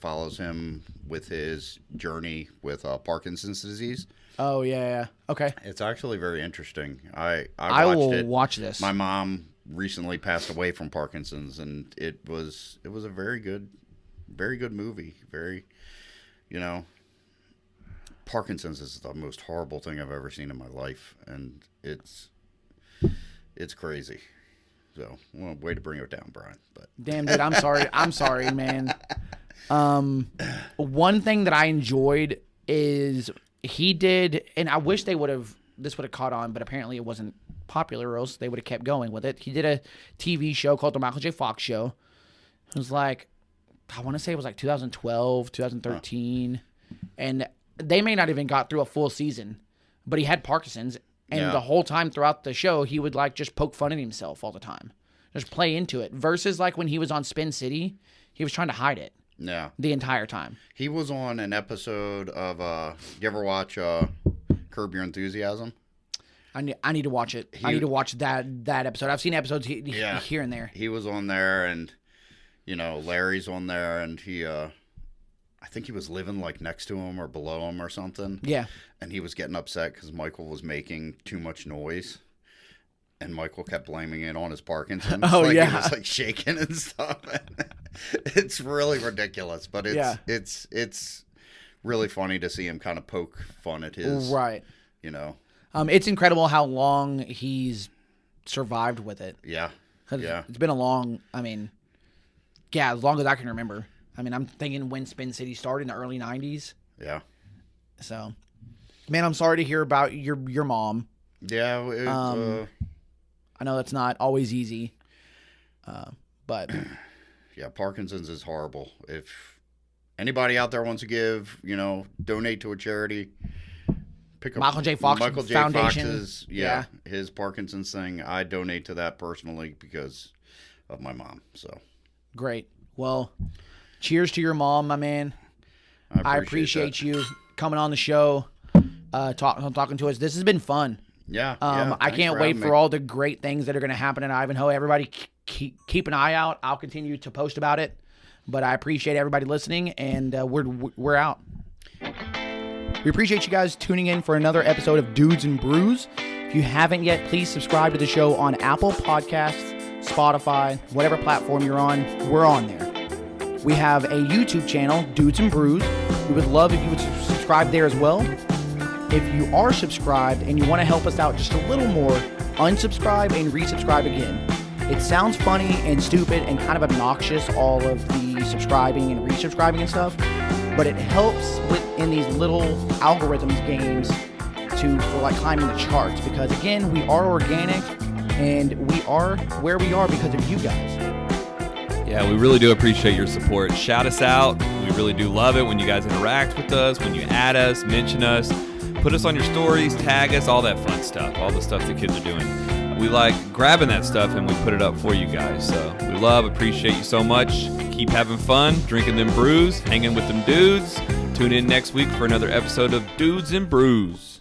S3: follows him with his journey with Parkinson's disease.
S2: Oh yeah. Okay.
S3: It's actually very interesting. I
S2: will watch this.
S3: My mom recently passed away from Parkinson's, and it was a very good movie. Very, Parkinson's is the most horrible thing I've ever seen in my life, and it's crazy. So, well, way to bring it down, Brian. But
S2: damn, dude, I'm sorry. I'm sorry, man. One thing that I enjoyed is he did, and I wish this would have caught on, but apparently it wasn't popular, or else they would have kept going with it. He did a TV show called The Michael J. Fox Show. It was like, I want to say it was like 2012, 2013, and they may not even got through a full season, but he had Parkinson's, and the whole time throughout the show, he would like just poke fun at himself all the time, just play into it. Versus like when he was on Spin City, he was trying to hide it.
S3: Yeah.
S2: The entire time.
S3: He was on an episode of you ever watch Curb Your Enthusiasm?
S2: I need to watch it. I need to watch that episode. I've seen episodes here and there.
S3: He was on there, and Larry's on there, and he I think he was living like next to him or below him or something.
S2: Yeah.
S3: And he was getting upset because Michael was making too much noise. And Michael kept blaming it on his Parkinson's.
S2: Oh,
S3: like,
S2: yeah.
S3: He was like shaking and stuff. It's really ridiculous, but it's really funny to see him kind of poke fun at his,
S2: right.
S3: It's
S2: incredible how long he's survived with it.
S3: Yeah.
S2: Yeah. It's been as long as I can remember. I mean, I'm thinking when Spin City started in the early 90s.
S3: Yeah.
S2: So, man, I'm sorry to hear about your mom.
S3: Yeah.
S2: I know that's not always easy, but
S3: yeah, Parkinson's is horrible. If anybody out there wants to give, donate to a charity, pick up
S2: Michael J. Foundation.
S3: Fox's, his Parkinson's thing. I donate to that personally because of my mom. So
S2: great. Well, cheers to your mom, my man. I appreciate you coming on the show, talking to us. This has been fun.
S3: Yeah.
S2: I can't wait for all the great things that are going to happen in Ivanhoe. Everybody keep an eye out. I'll continue to post about it. But I appreciate everybody listening, and we're out. We appreciate you guys tuning in for another episode of Dudes and Brews. If you haven't yet, please subscribe to the show on Apple Podcasts, Spotify, whatever platform you're on. We're on there. We have a YouTube channel, Dudes and Brews. We would love if you would subscribe there as well. If you are subscribed and you want to help us out just a little more, unsubscribe and resubscribe again. It sounds funny and stupid and kind of obnoxious, all of the subscribing and resubscribing and stuff, but it helps in these little algorithms games for like climbing the charts, because again, we are organic and we are where we are because of you guys.
S1: Yeah, we really do appreciate your support. Shout us out. We really do love it when you guys interact with us, when you add us, mention us. Put us on your stories, tag us, all that fun stuff, all the stuff the kids are doing. We like grabbing that stuff and we put it up for you guys. So we appreciate you so much. Keep having fun, drinking them brews, hanging with them dudes. Tune in next week for another episode of Dudes and Brews.